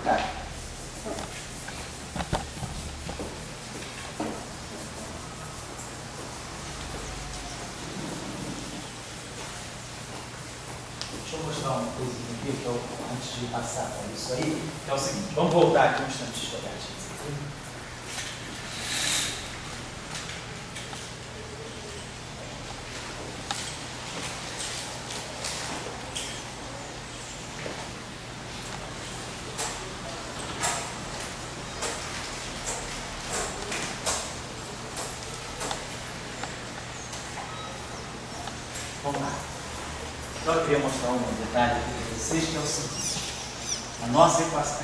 Tá. Deixa eu mostrar uma coisinha aqui, que eu, antes de passar para isso aí, que é o seguinte, vamos voltar aqui um instante de jogatina. Vamos lá. Só queria mostrar um detalhe aqui para vocês, que é o seguinte. As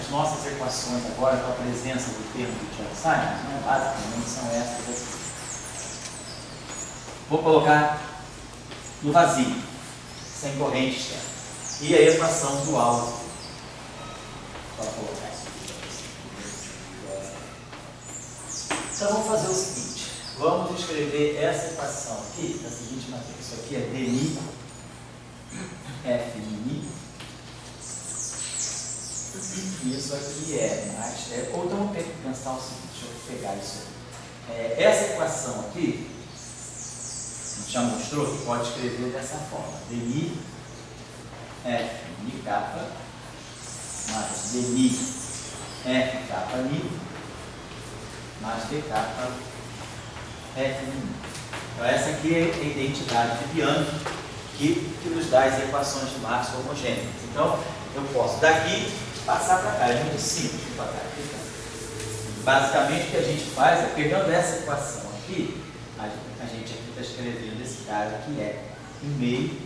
nossas equações agora, com a presença do termo de Chern-Simons, né, basicamente são essas aqui. Vou colocar no vazio, sem corrente externa. E a equação dual aqui. Só colocar isso aqui. Então vamos fazer o seguinte. Vamos escrever essa equação aqui, da seguinte maneira. Isso aqui é dmi f mi. Isso aqui ou então eu tenho que pensar o seguinte, deixa eu pegar isso aqui. Essa equação aqui, a gente já mostrou que pode escrever dessa forma. dmi f mi kappa mais dmi f kappa mi mais d kappa f mi. Então essa aqui é a identidade de Bianchi que nos dá as equações de Maxwell homogêneas. Então eu posso daqui passar para cá, é muito simples para cá. Basicamente o que a gente faz é, pegando essa equação aqui, a gente aqui está escrevendo esse cara que é um meio,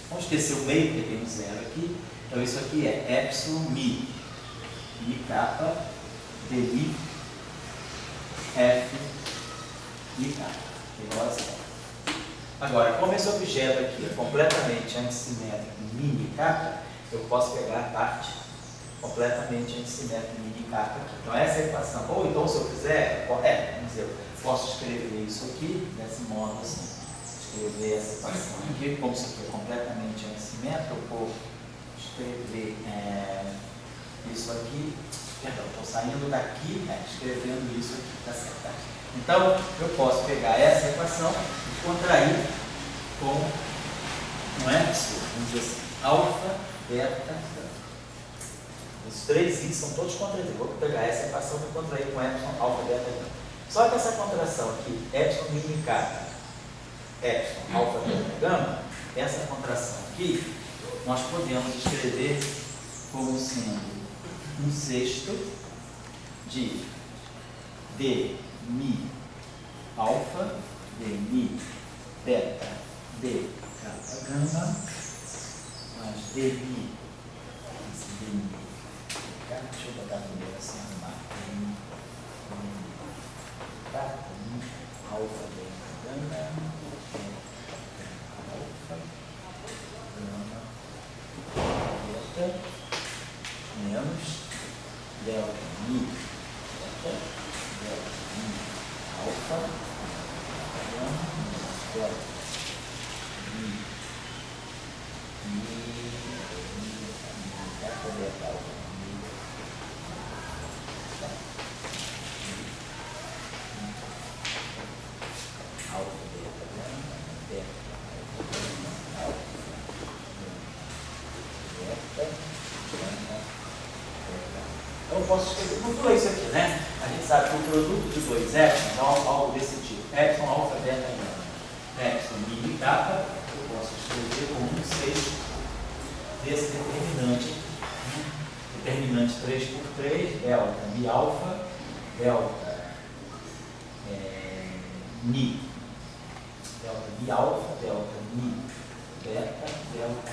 vamos esquecer o meio, porque tem um zero aqui, então isso aqui é epsilon mi kappa dmi f mi kappa, igual a zero. Agora, como esse objeto aqui é completamente antissimétrico mini kappa, eu posso pegar a parte completamente antissimétrica mini kappa aqui. Então essa é a equação. Ou então, se eu quiser, vamos dizer, eu posso escrever isso aqui, desse modo assim. Escrever essa equação aqui, como isso aqui é completamente antissimétrico, eu vou escrever isso aqui. Perdão, estou saindo daqui, escrevendo isso aqui, tá certo? Então, eu posso pegar essa equação e contrair com um epsilon, vamos dizer assim, alfa, beta, gama. Os três i são todos contraídos. Vou pegar essa equação e contrair com epsilon, alfa, beta, gama. Só que essa contração aqui, epsilon mini kappa, epsilon, alfa, beta, gama, essa contração aqui, nós podemos escrever como sendo um sexto de d mi alfa, d mi beta, d kappa gama, mais d mi, deixa eu botar primeiro assim, arrumar, d mi alfa, beta, gama, alfa, gama, beta, menos delta mi, beta, delta mi, alfa, gama, delta mi, delta, delta, alfa, alfa, delta, gama, delta, alfa, delta, gama. Então eu posso escrever tudo isso aqui, né? A gente sabe que o produto de dois épsilon é algo desse tipo. Epsilon, alfa, beta, gama. Epsilon, mini kappa, eu posso escrever como um sexto desse determinante. Determinante 3 por 3, delta, mi alfa, delta, mi. Delta, mi alfa, delta, mi beta, delta,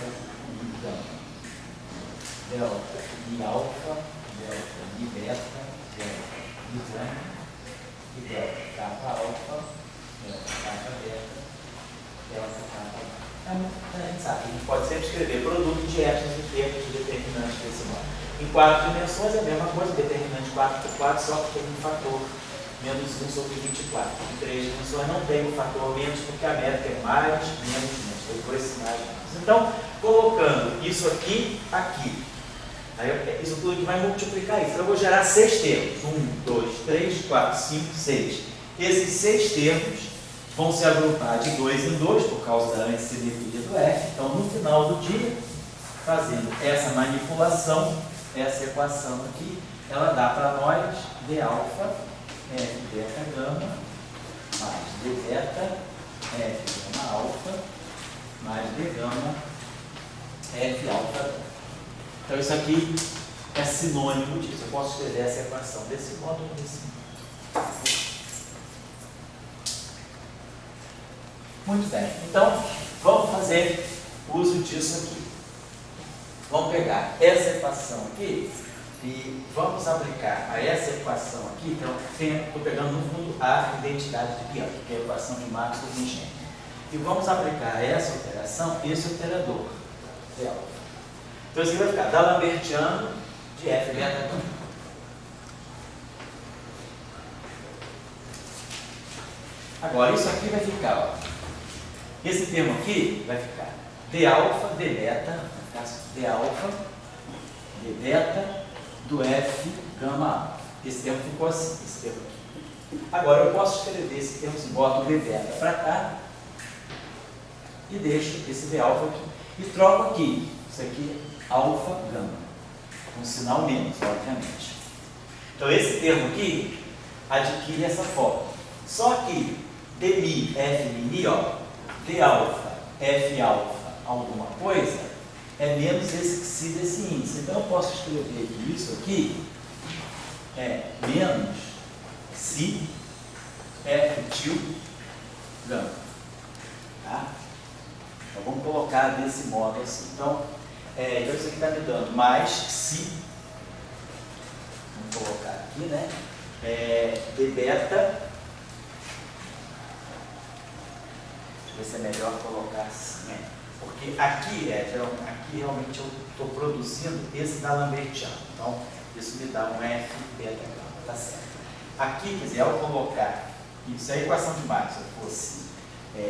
mi gama. Delta, mi alfa, delta, mi beta, delta, mi gama, e delta, kappa alfa, delta, kappa beta, delta, kappa gama. A gente sabe, a gente pode sempre escrever produto de épsilon e termos de determinante desse modo. Em 4 dimensões é a mesma coisa, determinante 4 por 4, só que tem um fator menos 1 sobre 24. Em 3 dimensões não tem um fator menos, porque a métrica é mais, menos, menos. Foi por esse mais menos. Então, colocando isso aqui, aqui, Aí isso tudo aqui vai multiplicar isso. Então eu vou gerar 6 termos. 1, 2, 3, 4, 5, 6. Esses 6 termos vão se agrupar de 2 em 2 por causa da antecimetria do F. Então no final do dia, fazendo essa manipulação, essa equação aqui, ela dá para nós d alfa F beta gama mais d beta F gama alfa mais d gama F alfa. Então isso aqui é sinônimo disso. Eu posso escrever essa equação desse modo ou desse modo. Muito bem. Então, vamos fazer uso disso aqui. Vamos pegar essa equação aqui e vamos aplicar a essa equação aqui. Então, estou pegando no fundo a identidade de Bianchi, que é a equação de Maxwell-Rogênio. E vamos aplicar a essa operação, esse operador, de alfa. Então, isso aqui vai ficar D'Alembertiano de F beta gama. Agora, isso aqui vai ficar, ó, esse termo aqui vai ficar d alfa, d beta, d alfa, d beta do F gama alfa. Esse termo ficou assim, esse termo aqui. Agora, eu posso escrever esse termo assim, boto o d beta para cá e deixo esse d alfa aqui. E troco aqui, isso aqui alfa gama, com sinal menos, obviamente. Então, esse termo aqui adquire essa forma. Só que d mi, f mi, ó, d alfa, f alfa, alguma coisa, é menos esse psi desse índice. Então, eu posso escrever que isso aqui é menos psi f til gama. Tá? Então, vamos colocar desse modo assim. Então, então isso aqui está me dando mais psi, vamos colocar aqui, né? D beta, deixa eu ver se é melhor colocar assim, né? Porque aqui, aqui realmente eu estou produzindo esse D'Alembertiano. Então, isso me dá um F beta gama, tá certo? Aqui, quer dizer, ao colocar, se a equação de Maxwell fosse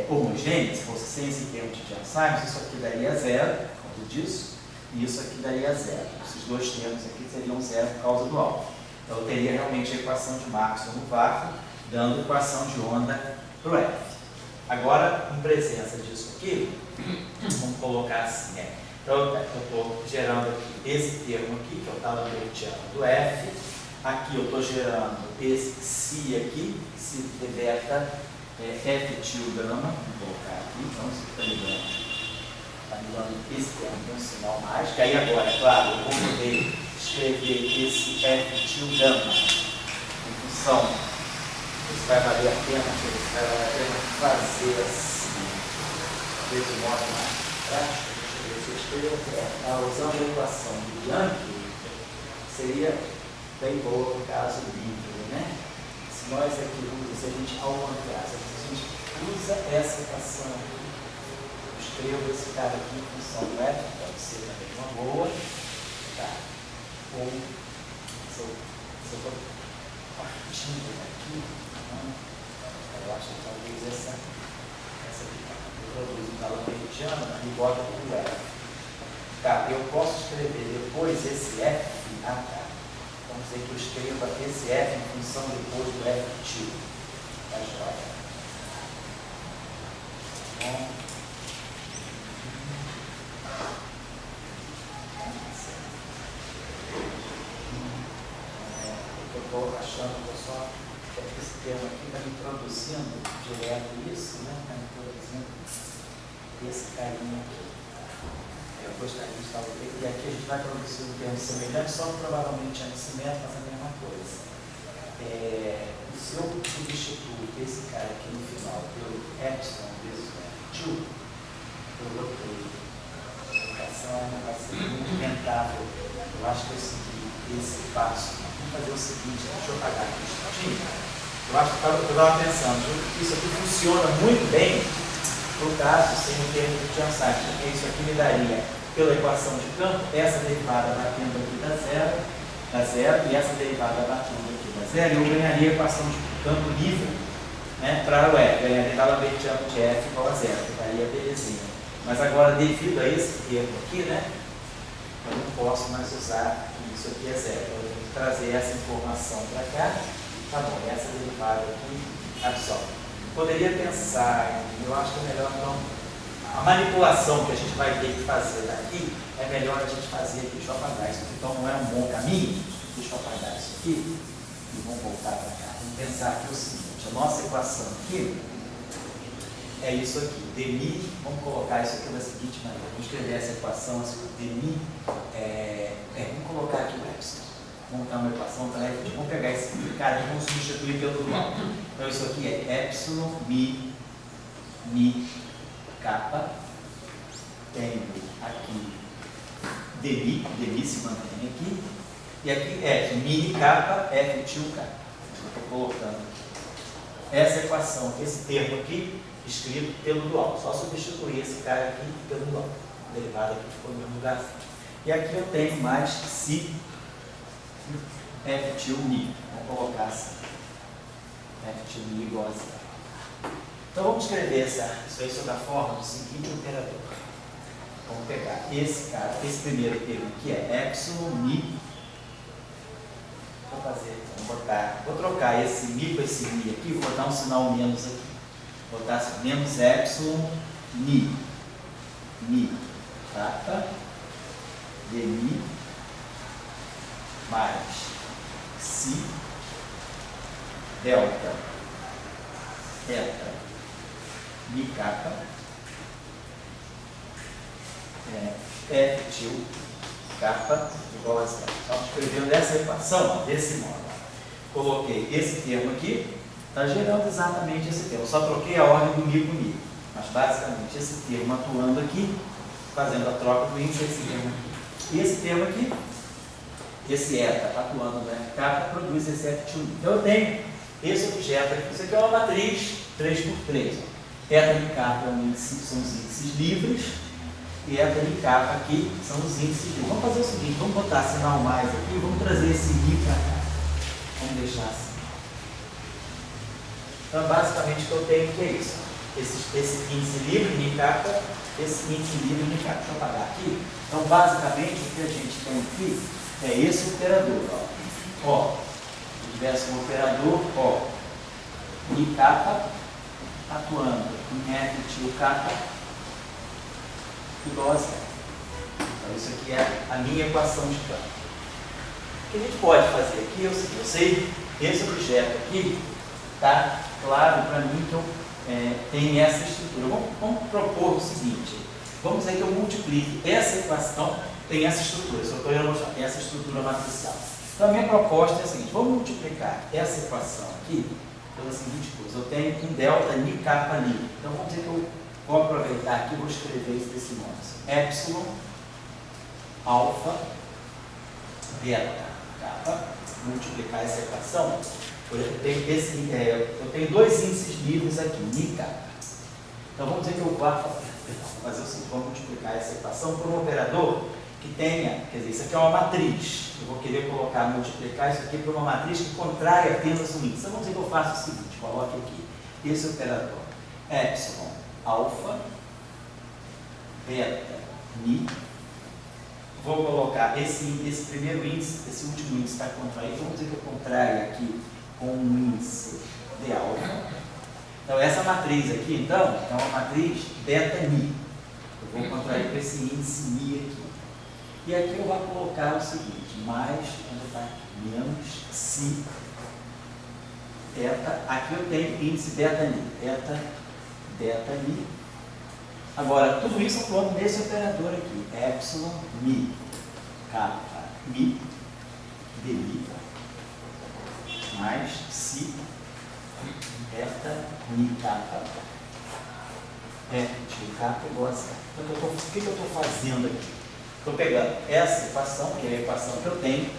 homogênea, se fosse sem esse termo de Chern-Simons, isso aqui daria zero, por causa disso, e isso aqui daria zero. Esses dois termos aqui seriam zero por causa do alfa. Então, eu teria realmente a equação de Maxwell no vácuo, dando equação de onda para o F. Agora, em presença disso aqui, vamos colocar assim, Então, eu estou gerando aqui esse termo aqui, que é o D'Alembertiano do F. Aqui eu estou gerando esse psi aqui, psi d beta F til gama. Vou colocar aqui, então isso está me dando esse termo com um sinal mais. Que aí agora, é claro, eu vou poder escrever esse F til gama em função. Isso vai valer a pena, fazer assim, desse modo mais prático. Deixa eu ver se eu escrevo usando a equação de Bianchi, seria bem boa no caso livre, né? Se nós aqui se a gente ao contrário, se a gente usa essa equação aqui, eu escrevo esse cara aqui em função do F, pode ser também uma boa, tá? Ou se eu estou partindo daqui, eu acho que talvez essa aqui, eu produzo um D'Alembertiano e boto o F. Tá, eu posso escrever depois esse F, vamos dizer que eu escreva esse F em função depois do F til. Tá joia? Bom. Eu estou achando que só esse termo aqui está me produzindo direto isso, né? Está me produzindo esse carinha aqui. Eu gostaria de estar aqui, e aqui a gente vai produzir um termo semelhante, só provavelmente antissimento, mas a mesma coisa. Se eu substituo esse cara aqui no final pelo epsilon vezes o F til, eu botei. A equação vai ser muito rentável. Eu acho que eu segui esse passo. Vamos fazer o seguinte, deixa eu apagar aqui um instantinho. Eu acho que eu estava pensando, isso aqui funciona muito bem no caso sem o termo de Chern-Simons, porque isso aqui me daria, pela equação de campo, essa derivada batendo aqui dá zero, e essa derivada batendo aqui dá zero, e eu ganharia a equação de campo livre, né, para o F, ganharia D'Alembertiano de F igual a zero, que daria belezinha. Mas agora, devido a esse termo aqui, né, eu não posso mais usar que isso aqui é zero. Então, eu tenho que trazer essa informação para cá. Tá bom, essa derivada aqui absorve. Poderia pensar, eu acho que é melhor então, a manipulação que a gente vai ter que fazer daqui, é melhor a gente fazer aqui, deixa eu apagar isso aqui, então não é um bom caminho, deixa eu apagar isso aqui e vamos voltar para cá. Vamos pensar aqui o seguinte, a nossa equação aqui é isso aqui, dmi, vamos colocar isso aqui da seguinte maneira, vamos escrever essa equação, dmi, vamos colocar aqui o epsilon. Vamos montar uma equação para vamos pegar esse cara e vamos substituir pelo dual. Então isso aqui é epsilon mi kappa, tenho aqui dmi se mantém aqui, e aqui é mini kappa f til k. Estou colocando essa equação, esse termo aqui, escrito pelo dual. Só substituir esse cara aqui pelo dual. A derivada aqui ficou no mesmo lugar. E aqui eu tenho mais si f til mi. Vou colocar assim. F til mi igual a zero. Então vamos escrever isso aí sob a forma do seguinte operador. Vamos pegar esse cara, esse primeiro termo aqui é epsilon mi. Vou trocar esse mi com esse mi aqui, vou botar um sinal menos aqui. Vou botar assim, menos epsilon mi kappa dmi mais si delta eta mi kappa f til kappa igual a zero. Só escrevendo essa equação desse modo. Coloquei esse termo aqui, está gerando exatamente esse termo. Só troquei a ordem do mi com mi. Mas basicamente esse termo atuando aqui, fazendo a troca do índice desse termo aqui. E esse termo aqui, esse eta atuando no f kappa, produz esse f til mi. Então eu tenho esse objeto aqui. Isso aqui é uma matriz 3x3. Eta de kappa são os índices livres. E eta de kappa aqui são os índices livres. Vamos fazer o seguinte, vamos botar sinal mais aqui, vamos trazer esse mi para cá. Vamos deixar assim. Então, basicamente, o que eu tenho que é isso. Esse índice livre, mi kappa, esse índice livre, mi kappa. Deixa eu apagar aqui. Então, basicamente, o que a gente tem aqui é esse operador. Ó, se tivesse um operador, ó, mi kappa atuando em f til kappa igual a zero. Então, isso aqui é a minha equação de campo. O que a gente pode fazer aqui é o seguinte, eu sei, esse objeto aqui está claro para mim que eu tenho essa estrutura. Vamos propor o seguinte, vamos dizer que eu multiplique essa equação, tem essa estrutura, só estou indo mostrar, tem essa estrutura matricial. Então a minha proposta é a seguinte, vamos multiplicar essa equação aqui pela seguinte coisa, eu tenho um delta ni kappa livre. Então vamos dizer que eu vou aproveitar aqui e vou escrever isso desse modo. Epsilon, alfa, beta, kappa, multiplicar essa equação, eu tenho dois índices livres aqui, mi kappa. Então vamos dizer que eu vou fazer o seguinte, vou multiplicar essa equação por um operador que tenha, quer dizer, isso aqui é uma matriz. Eu vou querer multiplicar isso aqui por uma matriz que contrai apenas um índice. Então vamos dizer que eu faço o seguinte, coloque aqui esse operador, epsilon, alfa, beta, mi. Vou colocar esse primeiro índice, esse último índice está contraído. Vamos dizer que eu contraio aqui com um índice de alfa. Então, essa matriz aqui, então, é uma matriz beta-mi. Eu vou contrair com esse índice mi aqui. E aqui eu vou colocar o seguinte, mais, onde está aqui, menos si beta. Aqui eu tenho índice beta-mi. Beta-mi. Agora, tudo isso eu coloco nesse operador aqui. Epsilon, mi, kappa, mi, dmi, mais si, beta, mi, kappa, f til kappa igual a zero. Então, o que eu estou fazendo aqui? Estou pegando essa equação, que é a equação que eu tenho,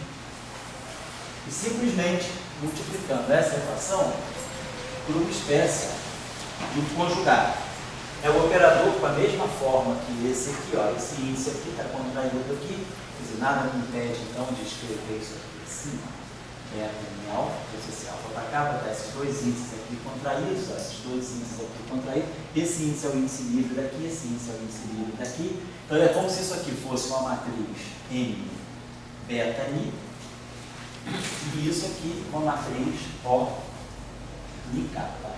e simplesmente multiplicando essa equação por uma espécie de conjugado. É o operador com a mesma forma que esse aqui, ó, esse índice aqui está contraído aqui, quer dizer, nada me impede então de escrever isso aqui assim, beta mi alfa, trouxe esse alfa para cá, para dar esses dois índices aqui contraídos, ó, esses dois índices aqui contraídos, esse índice é o índice livre daqui, esse índice é o índice livre daqui, então é como se isso aqui fosse uma matriz M beta mi, e isso aqui uma matriz O mi kappa.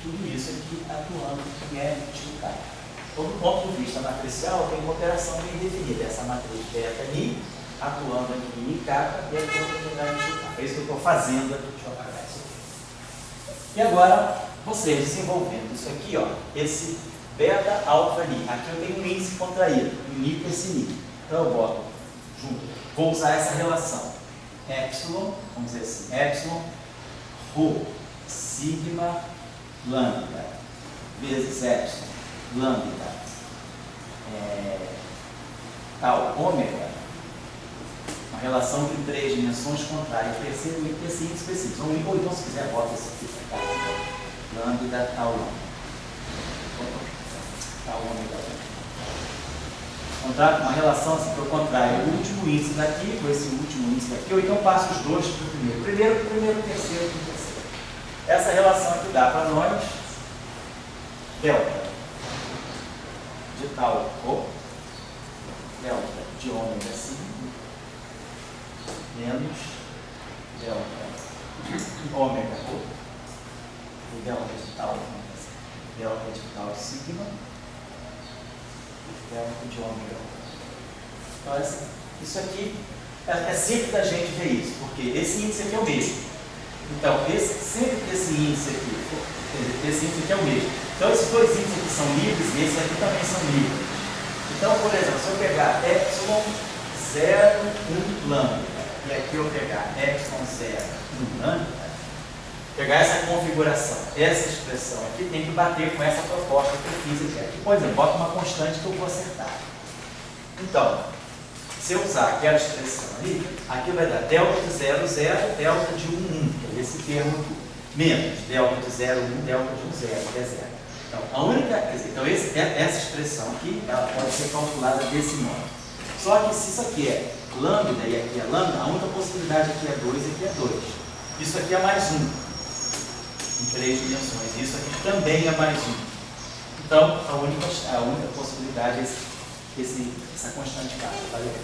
Tudo isso aqui atuando em R de K. Então, do ponto de vista matricial, tem uma operação bem definida. Essa matriz beta mi atuando aqui em kappa e atuando em R de K. É isso que eu estou fazendo aqui. Deixa eu apagar isso aqui. E agora, vocês desenvolvendo isso aqui, ó, esse beta alfa mi. Aqui eu tenho um índice contraído, mi com esse mi. Então eu boto junto. Vou usar essa relação. Epsilon, vamos dizer assim, epsilon, rho, sigma, lambda, vezes epsilon, lambda, tal, ômega, uma relação de 3 dimensões contrárias, esse índice específico. Ou então, se quiser, bota esse aqui para cá, lambda, tal, ômega. Uma relação assim que eu contraio o último índice daqui com esse último índice daqui, ou então passo os dois para o primeiro. Primeiro, terceiro, terceiro. Essa relação aqui dá para nós delta de tal O, delta de ômega 5, menos delta de ômega O, e delta de tal, delta de tal sigma, delta de ômega. Então, assim, isso aqui é simples da gente ver isso, porque esse índice aqui é o mesmo. Então, sempre que esse índice aqui é o mesmo. Então, esses dois índices aqui são livres e esses aqui também são livres. Então, por exemplo, se eu pegar epsilon 0, 1 lambda, e aqui eu pegar epsilon 0, 1 lambda, pegar essa configuração, essa expressão aqui, tem que bater com essa proposta que eu fiz aqui. Aqui, por exemplo, bota uma constante que eu vou acertar. Então, se eu usar aquela expressão ali, aqui vai dar delta de 0, 0, delta de 1, 1, que é esse termo aqui, menos delta de 0, 1, delta de 1, 0, que é 0. Então, a única, então essa expressão aqui, ela pode ser calculada desse modo. Só que se isso aqui é lambda e aqui é lambda, a única possibilidade aqui é 2 e aqui é 2. Isso aqui é mais 1, em 3 dimensões. Isso aqui também é mais 1. Então, a única possibilidade é essa constante K. Valeu?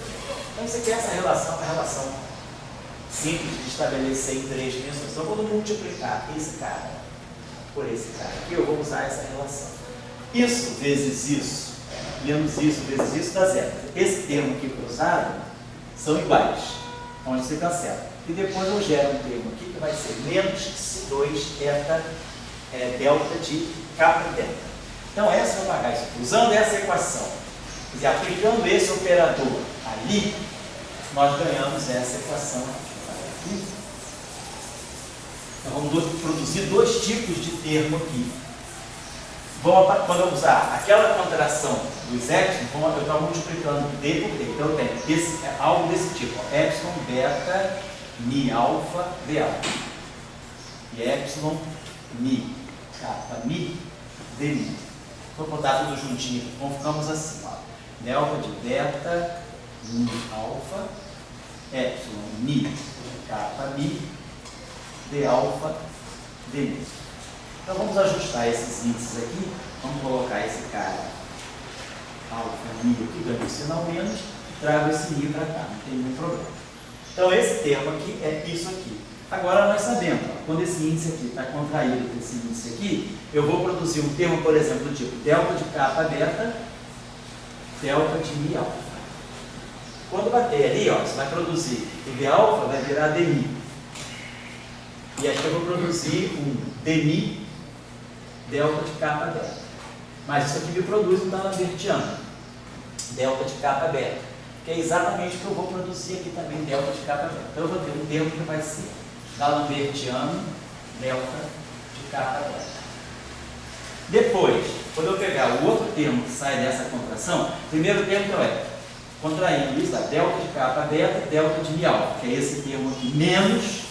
Então, isso aqui é essa relação, uma relação simples de estabelecer em 3 dimensões. Então, quando eu multiplicar esse cara por esse cara aqui, eu vou usar essa relação. Isso vezes isso, menos isso vezes isso, dá zero. Esse termo aqui cruzado são iguais, onde se cancela. E depois eu gero um termo aqui que vai ser menos C2 eta delta de kappa delta. Então, essa eu vou pagar isso aqui. Usando essa equação, quer dizer, aplicando esse operador ali, nós ganhamos essa equação aqui. Então, vamos produzir dois tipos de termo aqui. Quando eu usar aquela contração dos epsilon, eu estou multiplicando D por D. Então, eu tenho algo desse tipo: ó, epsilon, beta, mi, alfa, D alfa. E epsilon, mi, kappa, mi, D mi. Vou botar tudo juntinho aqui. Então, ficamos assim: ó, delta de beta, mi, alfa, epsilon, mi, kappa, mi, D alfa, D mi. Então vamos ajustar esses índices aqui, vamos colocar esse cara alfa mi aqui, ganho o sinal menos, e trago esse mi para cá, não tem nenhum problema. Então esse termo aqui é isso aqui. Agora nós sabemos, ó, quando esse índice aqui está contraído com esse índice aqui, eu vou produzir um termo, por exemplo, do tipo delta de kappa beta, delta de mi alfa. Quando bater ali, ó, você vai produzir o D alfa, vai virar D mi. E aqui eu vou produzir um D mi delta de kappa beta. Mas isso aqui me produz um D'Alembertiano, delta de kappa beta, que é exatamente o que eu vou produzir aqui também, delta de kappa beta. Então eu vou ter um termo que vai ser D'Alembertiano delta de kappa beta. Depois, quando eu pegar o outro termo que sai dessa contração, o primeiro termo que é contraindo isso, delta de kappa beta, delta de mi alfa, que é esse termo aqui, menos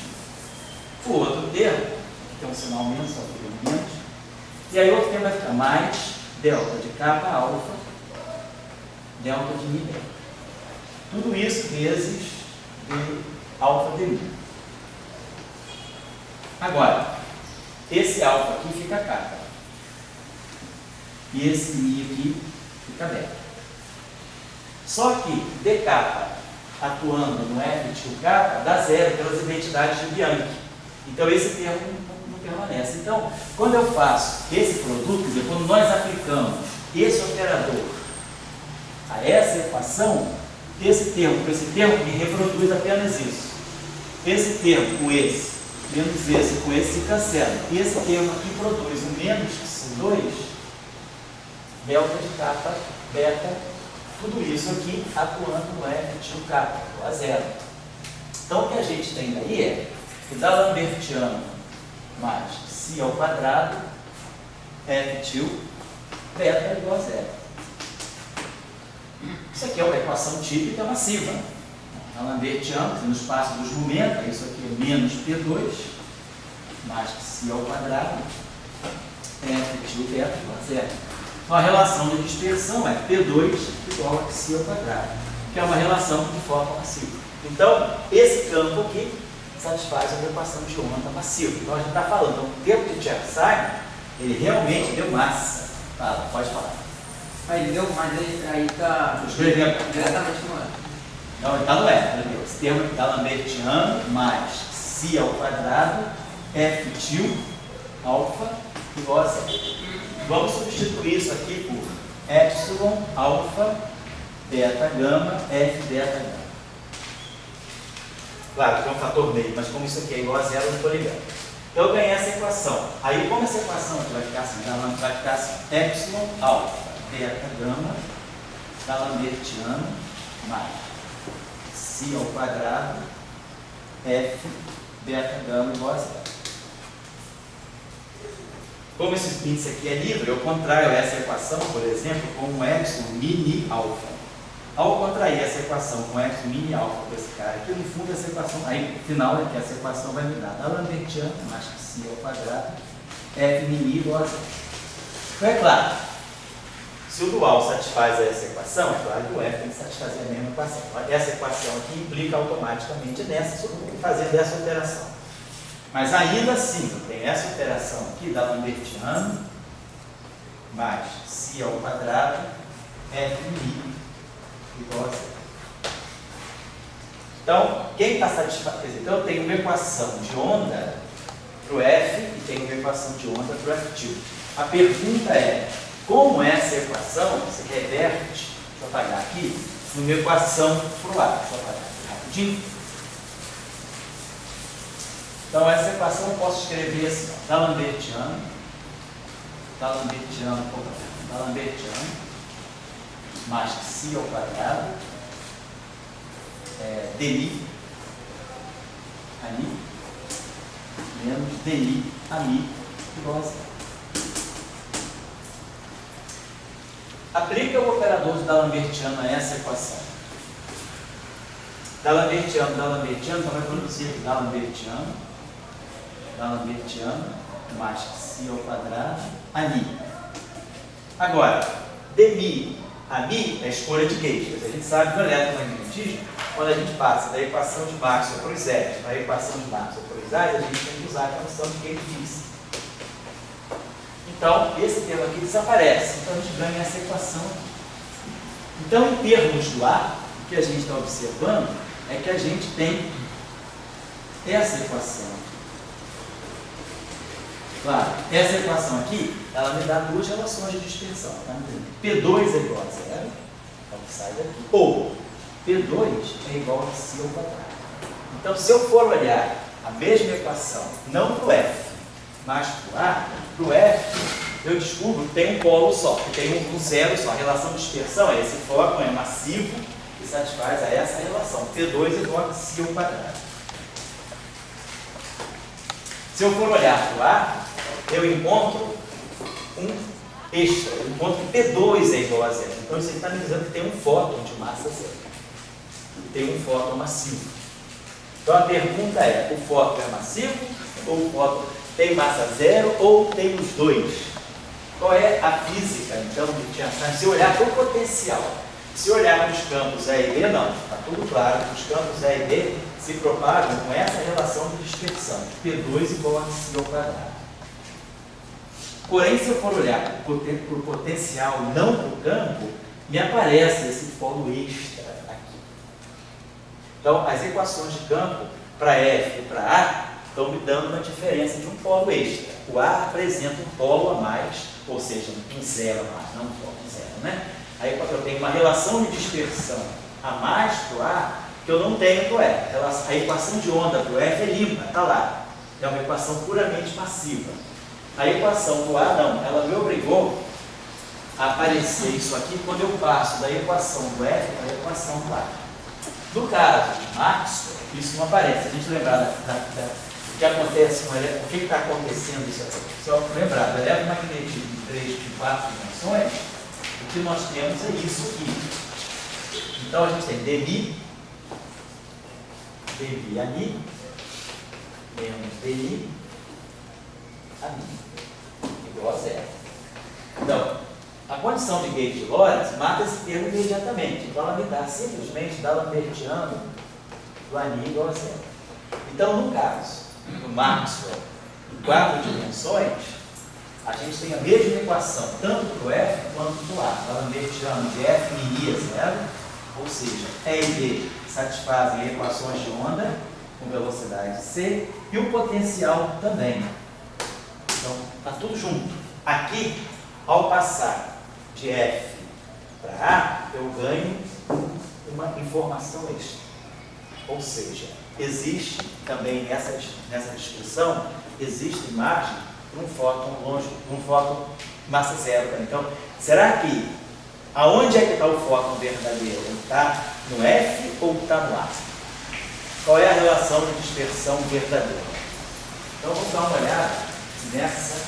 o outro termo, que tem um sinal menos, só que tem menos. E aí o outro termo vai ficar mais delta de kappa alfa, delta de mi delta. Tudo isso vezes D alfa D mi. Agora, esse alfa aqui fica kappa. E esse mi aqui fica beta. Só que d kappa atuando no F de kappa dá zero pelas identidades de Bianchi. Então esse termo não permanece. Então, quando eu faço esse produto, quer dizer, quando nós aplicamos esse operador a essa equação, esse termo me reproduz apenas isso. Esse termo com esse, menos esse com esse se cancela. E esse termo aqui produz o menos C2, delta de kappa, beta, tudo isso aqui atuando no F de kappa, igual a zero. Então o que a gente tem daí é que D'Alembertiano mais si ao quadrado, F til, beta igual a zero. Isso aqui é uma equação típica massiva. D'Alembertiano, no espaço dos momentos, isso aqui é menos P2, mais si ao quadrado, F til, beta igual a zero. Então a relação de dispersão é P2 igual a si ao quadrado, que é uma relação de forma massiva. Então, esse campo aqui satisfaz a equação de onda massiva. Então a gente está falando, então, o tempo de Chern-Simons, ele realmente deu massa. Fala, pode falar. Aí deu, mas aí está diretamente no F. Não, ele está no F. Esse termo aqui, D'Alembertiano mais si ao quadrado, F til, alfa, igual a zero. Vamos substituir isso aqui por epsilon, alfa, beta, gama, F, beta, gama. Claro que é um fator meio, mas como isso aqui é igual a zero, eu não estou ligando. Então eu ganhei essa equação. Aí como essa equação aqui vai ficar assim? Vai ficar assim, epsilon, alfa, beta, gama, D'Alembertiano, mais si ao quadrado, F, beta, gama, igual a zero. Como esse índice aqui é livre, eu contraio essa equação, por exemplo, com um epsilon mini alfa. Ao contrair essa equação com epsilon mini alfa com esse cara aqui, no fundo essa equação, aí no final é que essa equação vai me dar D'Alembertiano mais si ao quadrado, F mini igual a zero. Então é claro, se o dual satisfaz essa equação, é claro que o F tem que satisfazer a mesma equação. Essa equação aqui implica automaticamente nessa, fazendo essa alteração. Mas ainda assim, tem essa alteração aqui, D'Alembertiano mais si ao quadrado, F mi igual a zero. Então, quem está satisfeito? Quer dizer, então eu tenho uma equação de onda para o F e tenho uma equação de onda para o F til. A pergunta é, como essa equação se reverte, deixa eu apagar aqui, numa equação para o A. Deixa eu apagar aqui rapidinho. Então, essa equação eu posso escrever assim, D'Alembertiano mais si ao quadrado, dmi a mi, menos dmi a mi igual a zero. Aplica o operador de D'Alembertiano a essa equação. D'Alembertiano, então vai produzir D'Alembertiano mais si ao quadrado a mi. Agora, dmi a mi é a escolha de Gauge. A gente sabe no eletromagnetismo, quando a gente passa da equação de Maxwell para os Z's para a equação de Maxwell para os A's, a gente tem que usar a condição de Gauge fixa. Então, esse termo aqui desaparece. Então, a gente ganha essa equação aqui. Então, em termos do A, o que a gente está observando é que a gente tem essa equação. Claro, essa equação aqui, ela me dá duas relações de dispersão. Tá? P2 é igual a zero, então sai daqui. Ou P2 é igual a si ao quadrado. Então, se eu for olhar a mesma equação, não para o F, mas para o A, para o F, eu descubro que tem um polo só, que tem um zero só. A relação de dispersão é esse fóton, é massivo, e satisfaz a essa relação. P2 é igual a si ao quadrado. Se eu for olhar para o A, eu encontro um extra, eu encontro que P2 é igual a zero. Então isso aqui está me dizendo que tem um fóton de massa zero. Tem um fóton massivo. Então a pergunta é, o fóton é massivo ou o fóton tem massa zero ou tem os dois? Qual é a física, então, de Chern-Simons? Se olhar para o potencial, se olhar para os campos A e B, não. Está tudo claro que os campos A e B se propagam com essa relação de dispersão, P2 igual a C ao quadrado. Porém, se eu for olhar por potencial não para o campo, me aparece esse polo extra aqui. Então, as equações de campo para F e para A estão me dando uma diferença de um polo extra. O A apresenta um polo a mais, ou seja, um zero a mais, não um polo zero, né? Aí eu tenho uma relação de dispersão a mais para o A que eu não tenho para o F. A equação de onda para o F é limpa, está lá. É uma equação puramente passiva. A equação do A não, ela me obrigou a aparecer isso aqui quando eu passo da equação do F para a equação do A. No caso de Maxwell, isso não aparece. A gente lembrar do que acontece, o que está acontecendo isso aqui. Se eu lembrar do eletromagnetismo de 3 de 4 dimensões, o que nós temos é isso aqui. Então a gente tem dmi, dv a mi, menos di a mi, igual a zero. Então, a condição de Gauge-Lorentz mata esse termo imediatamente. Então ela me dá simplesmente da Lambertiano do ANI igual a zero. Então, no caso do Maxwell, em 4 dimensões, a gente tem a mesma equação, tanto para o F quanto para o A. Da Lambertiano de F mini é zero, ou seja, E e D satisfazem equações de onda com velocidade C e o potencial também. Então, está tudo junto. Aqui, ao passar de F para A, eu ganho uma informação extra. Ou seja, existe também nessa descrição, existe margem para um fóton longe, para um fóton massa zero. Então, será que aonde é que está o fóton verdadeiro? Ele está no F ou está no A? Qual é a relação de dispersão verdadeira? Então, vamos dar uma olhada nessa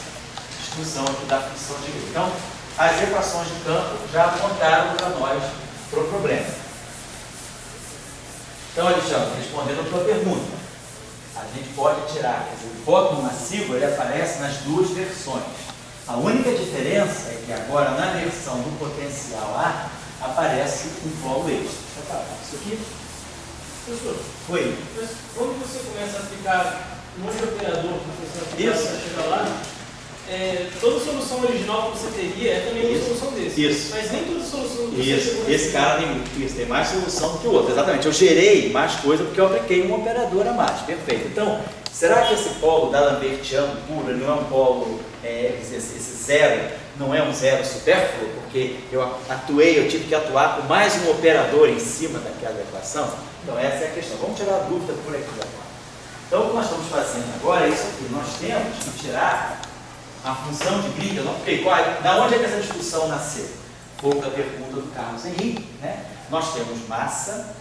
discussão aqui da função de Gauge. Então, as equações de campo já apontaram para nós para o problema. Então, Alexandre, respondendo a tua pergunta, a gente pode tirar, quer dizer, o fóton massivo ele aparece nas duas versões. A única diferença é que agora na versão do potencial A aparece um polo extra. Deixa eu falar isso aqui. Professor, Oi. mas quando você começa a aplicar um monte de operador para chegar lá, toda solução original que você teria é também uma solução desse. Isso. Mas nem toda solução que você Isso. chegou Esse cara tem mais solução do que o outro. Exatamente. Eu gerei mais coisa porque eu apliquei um operador a mais. Perfeito. Então, será que esse polo da Lambertiano puro não é um polo, esse zero, não é um zero supérfluo? Porque eu tive que atuar com mais um operador em cima daquela equação? Então, essa é a questão. Vamos tirar a dúvida por aqui agora. Então, o que nós estamos fazendo agora é isso aqui. Nós temos que tirar a função de Green. Da onde é que essa discussão nasceu? Pouco da pergunta do Carlos Henrique, né? Nós temos massa,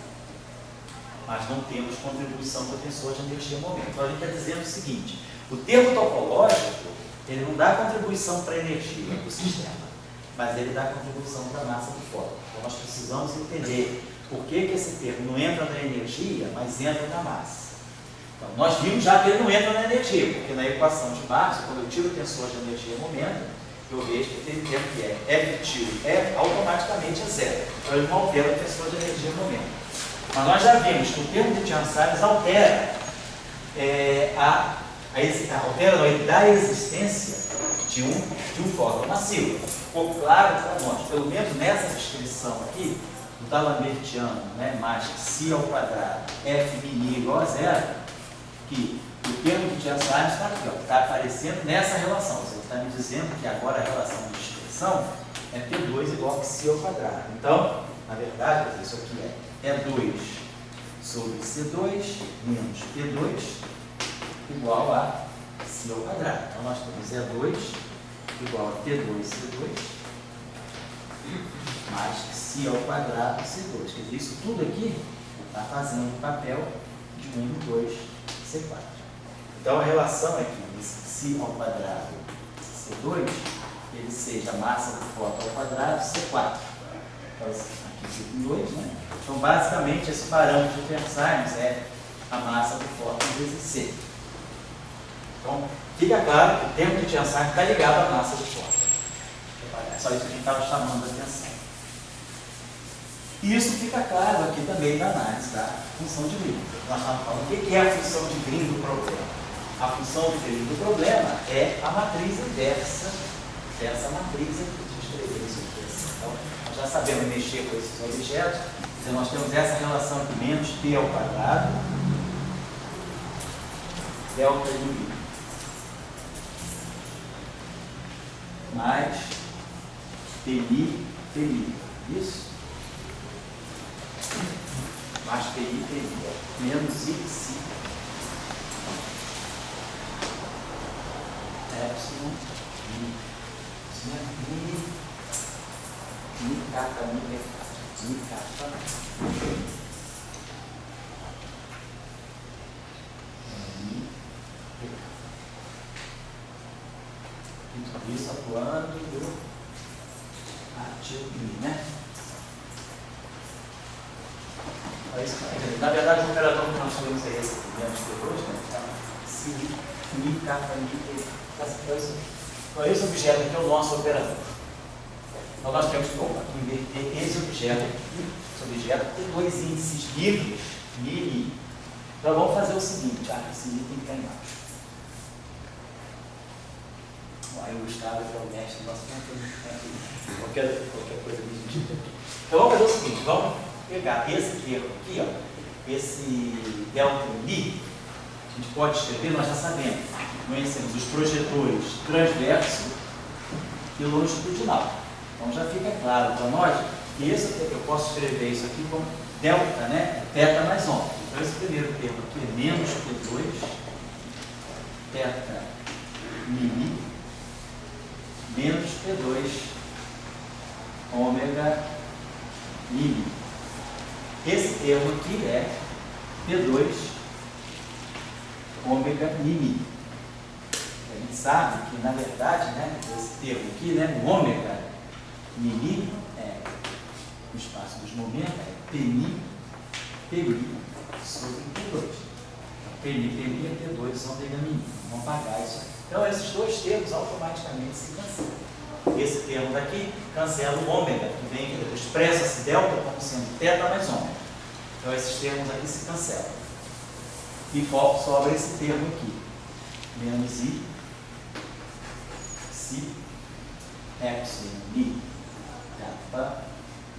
mas não temos contribuição do tensor de energia momento. Então, a gente está dizendo o seguinte: o termo topológico, ele não dá contribuição para a energia do sistema, mas ele dá contribuição para a massa do fóton. Então, nós precisamos entender por que esse termo não entra na energia, mas entra na massa. Então, nós vimos já que ele não entra na energia, porque na equação de Maxwell, quando eu tiro o tensor de energia momento, eu vejo que aquele termo que é F tio F automaticamente é zero. Então, ele não altera o tensor de energia momento. Mas nós já vimos que o termo de Chern-Simons altera ele dá a existência de um fóton massivo. Ficou claro para nós, pelo menos nessa descrição aqui, do Lambertiano, né, mais C ao quadrado, F mini igual a zero, que o termo de Chern-Simons está aqui, está aparecendo nessa relação. Você está me dizendo que agora a relação de dispersão é P2 igual a C ao quadrado. Então, na verdade, isso aqui é E2 sobre C2 menos P2 igual a C ao quadrado. Então, nós temos E2 igual a P2C2 mais C ao quadrado C2. Quer dizer, isso tudo aqui está fazendo o papel de 1 e 2 C4. Então, a relação é que esse C ao quadrado C2, ele seja a massa do fóton ao quadrado C4. Então, aqui fica 2, né? Então, basicamente, esse parâmetro de Chern-Simons é a massa do fóton vezes C. Então, fica claro que o termo de Chern-Simons está ligado à massa do fóton. É só isso que a gente estava chamando a atenção. E isso fica claro aqui também na análise da função de Green. Nós estamos falando o que é a função de Green do problema. A função de Green do problema é a matriz inversa dessa matriz aqui de escrever isso aqui. Então, nós já sabemos mexer com esses objetos. Então, nós temos essa relação aqui, menos t ao quadrado, delta i, mais ti, isso? Mais ti, menos i, epsilon, mi kappa, mi kappa, isso atuando do ativo mi, né? Na verdade, o operador que nós temos é esse aqui, menos depois, né? Se mi kappa, mi. Então, esse objeto aqui é o nosso operador. Então, nós temos que inverter esse objeto aqui. Esse objeto tem dois índices livres, mi e mi. Então, vamos fazer o seguinte, esse mi tem que estar embaixo. Aí o Gustavo é o mestre do nosso tempo, qualquer coisa que a gente. Então, vamos fazer o seguinte, vamos pegar esse termo aqui, ó, esse delta mi, a gente pode escrever, nós já sabemos, conhecemos os projetores transverso e longitudinal. Então já fica claro para nós que eu posso escrever isso aqui como delta, né? Θ mais ômega. Então esse primeiro termo aqui é menos P2, θ mi, menos P2, ômega mi. Esse termo aqui é P2, ômega mi. A gente sabe que, na verdade, né, esse termo aqui, né, o ômega mi, no espaço dos momentos, é Pmi sobre P2. Então, Pmi é P2 ômega mi. Vamos apagar isso aqui. Então, esses dois termos automaticamente se cancelam. Esse termo daqui cancela o ômega, que vem aqui, expressa-se delta como sendo θ mais ômega. Então, esses termos aqui se cancelam. E sobra esse termo aqui, menos i, si, epsilon, mi, kappa,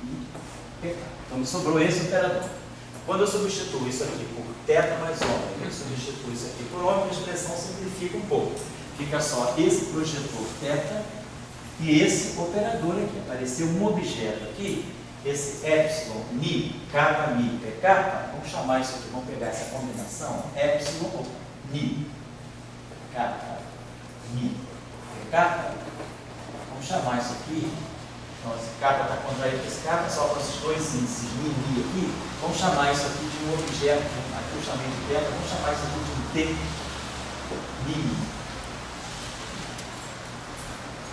i, pk. Então, me sobrou esse operador. Quando eu substituo isso aqui por θ mais ômega, eu substituo isso aqui por ômega, a expressão simplifica um pouco. Fica só esse projetor θ e esse operador aqui. Apareceu um objeto aqui, esse epsilon, mi, kappa, mi, pk. Vamos chamar isso aqui, vamos pegar essa combinação, epsilon, mi, kappa, mi, pk. Vamos chamar isso aqui. Então, esse kappa está contraído com esse kappa, só para esses dois índices, mi e mi aqui. Vamos chamar isso aqui de um objeto, aqui eu chamei de θ, vamos chamar isso aqui de um t, mi.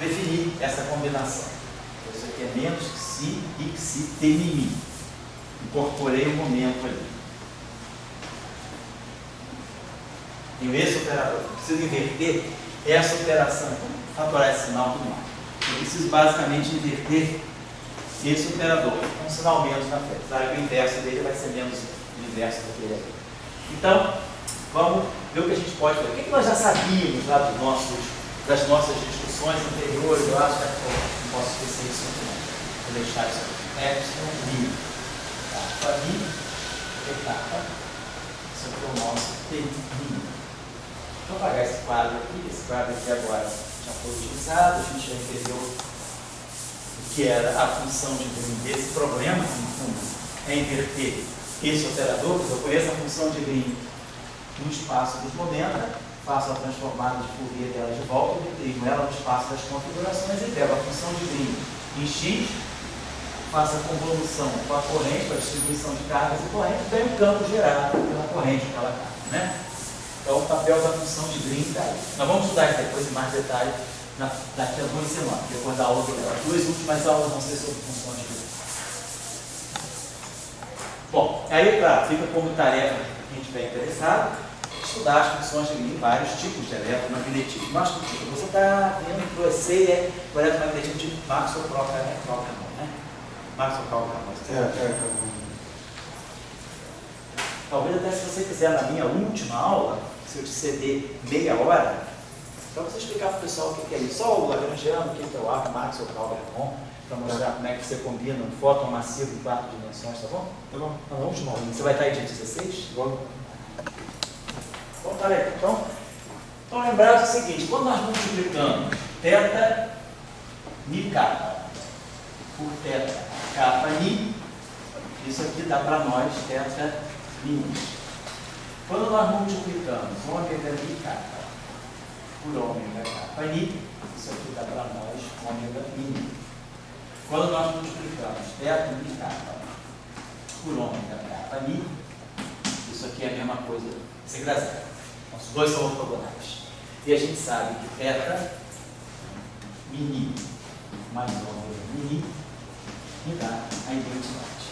Definir essa combinação. Isso aqui é menos xi e xi t mi. Incorporei o momento ali. Tenho esse operador. Preciso inverter essa operação. Fatorar esse sinal tudo mais. Eu preciso basicamente inverter esse operador. Um sinal menos na frente. Claro que o inverso dele vai ser menos o inverso daquele aqui. Então, vamos ver o que a gente pode fazer. O que nós já sabíamos lá das nossas discussões anteriores? Eu acho que não posso esquecer isso aqui não. Vou deixar isso aqui. Epsilon, mi. Kappa, mi, pk. Isso aqui é o nosso t, mi. Vou apagar esse quadro aqui. Esse quadro aqui agora já foi utilizado. A gente já entendeu o que era a função de Green desse problema, que no fundo é inverter esse operador. Eu conheço a função de Green no espaço dos momentos, faço a transformada de Fourier dela de volta e retrigo ela no espaço das configurações e pego a função de Green em x, faço a convolução com a corrente, com a distribuição de cargas e correntes, ganho o campo gerado pela corrente daquela carga, né? Então, o papel da função de Green está aí. Nós vamos estudar isso depois em mais detalhe daqui a 2 semanas, depois da aula do Léo. As 2 últimas aulas vão ser sobre função de Green. Bom, aí, claro, fica como tarefa para quem estiver interessado, estudar as funções de Green, vários tipos de eletromagnetismo. Mas, você está vendo que você é o eletromagnetismo de Maxwell próprio, né? Marcos ou Calma? Talvez até se você quiser na minha última aula, se eu te ceder meia hora, para você explicar para o pessoal o que é isso. Só o lagrangiano, o que é o arco, Marx ou Calma, para mostrar como é que você combina um fóton massivo em 4 dimensões, tá bom? Tá bom. Na última aula. Você vai estar aí dia 16? Vamos. Então, tá aí. Então lembrado o seguinte, quando nós multiplicamos θ mi kappa por θ kappa ni, isso aqui dá para nós θ mi. Quando nós multiplicamos ômega mi kappa por ômega kappa ni, isso aqui dá para nós ômega mi. Quando nós multiplicamos θ mi kappa por ômega kappa ni, isso aqui é a mesma coisa, seguida zero. Os dois são ortogonais. E a gente sabe que θ mini mais ômega mini me dá a identidade.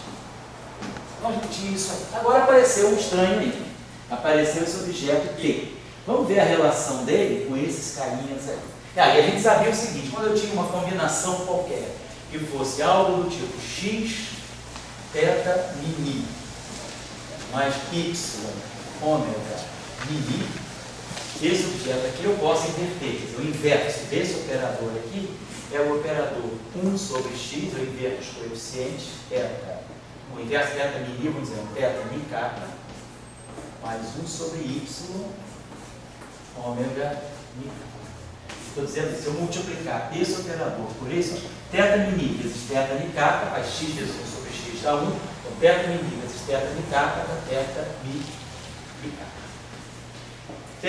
Então a gente tinha isso aí. Agora apareceu um estranho aí. Apareceu esse objeto T. Vamos ver a relação dele com esses carinhas aí. E a gente sabia o seguinte, quando eu tinha uma combinação qualquer que fosse algo do tipo x θ mini mais y ômega mini, esse objeto aqui eu posso inverter. O inverso desse operador aqui é o operador 1 sobre x, eu inverto os coeficientes, o inverso θ mini, vamos dizer, θ mi kappa, mais 1 sobre y, ômega mi kappa. Estou dizendo que se eu multiplicar esse operador por esse, θ mini vezes θ mi kappa, faz x vezes 1 sobre x dá 1, então θ mini vezes θ mi kappa dá θ mi kappa. θ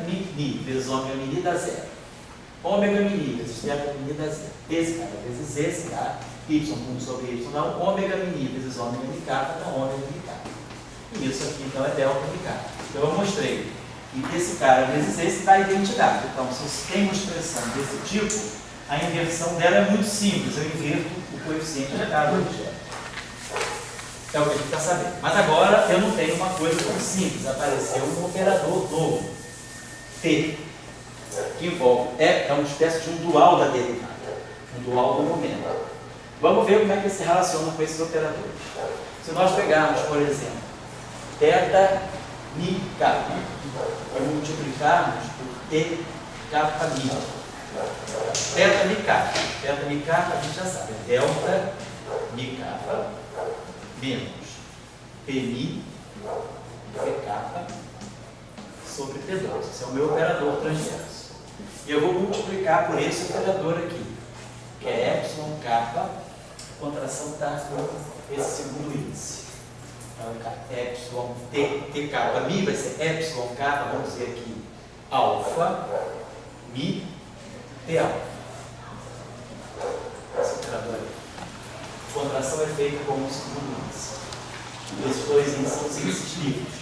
mini vezes ômega mini dá zero. Ômega mini vezes θ mini dá zero. Esse cara vezes esse dá y1 sobre y dá 1. Ômega mini vezes ômega mi kappa dá ômega mi kappa. E isso aqui então é delta mi kappa. Então eu mostrei que esse cara vezes esse dá identidade. Então se você tem uma expressão desse tipo, a inversão dela é muito simples. Eu inverto o coeficiente de cada objeto. É o que a gente está sabendo. Mas agora eu não tenho uma coisa tão simples. Apareceu um operador novo, T, que envolve, é uma espécie de um dual da derivada, um dual do momento. Vamos ver como é que ele se relaciona com esses operadores. Se nós pegarmos, por exemplo, θ mi kappa, e multiplicarmos por T kappa mi. θ mi kappa, a gente já sabe, é delta mi kappa menos Pmi P kappa sobre T2. Esse é o meu operador transverso. E eu vou multiplicar por esse operador aqui, que é epsilon kappa, a contração está com esse segundo índice. Então, epsilon T kappa mi vai ser epsilon kappa, vamos dizer aqui, alfa mi T alfa. Esse operador aqui. A contração é feita como o segundo índice. Esses dois índices são os índices livres.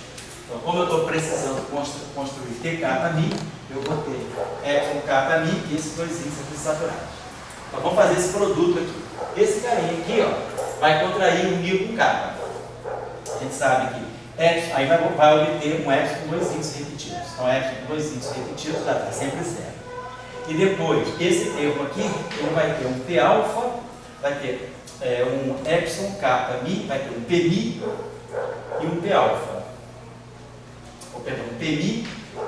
Então, como eu estou precisando construir T kappa mi, eu vou ter epsilon kappa mi e esses dois índices aqui saturados. Então, vamos fazer esse produto aqui. Esse carinha aqui, ó, vai contrair um mi com kappa. A gente sabe que epsilon, aí vai obter um epsilon com dois índices repetidos. Então, epsilon com dois índices repetidos dá sempre zero. E depois, esse termo aqui, ele vai ter um P alfa, vai ter um epsilon kappa mi, vai ter um Pmi e um P alfa. Ou perdão, um Pmi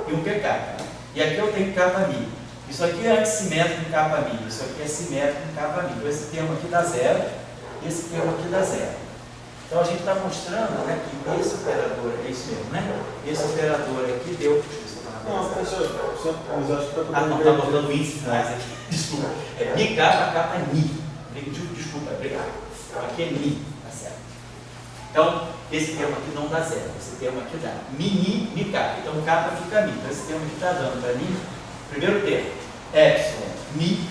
e um P kappa. E aqui eu tenho kappa mi. Isso aqui é antissimétrico em kappa mi, isso aqui é simétrico em kappa mi. Então esse termo aqui dá zero, esse termo aqui dá zero. Então a gente está mostrando, né, que esse operador, é isso mesmo, né? Esse operador aqui deu. Não, professor, mas acho que está não está botando índice finais aqui. Desculpa. É mi kappa, kappa ni. Desculpa, obrigado. Aqui é mi, tá certo? Então, esse termo aqui não dá zero. Esse termo aqui dá mini, mi kappa. Então, kappa fica mi. Então, esse termo aqui está dando para mim, primeiro termo, epsilon, mi,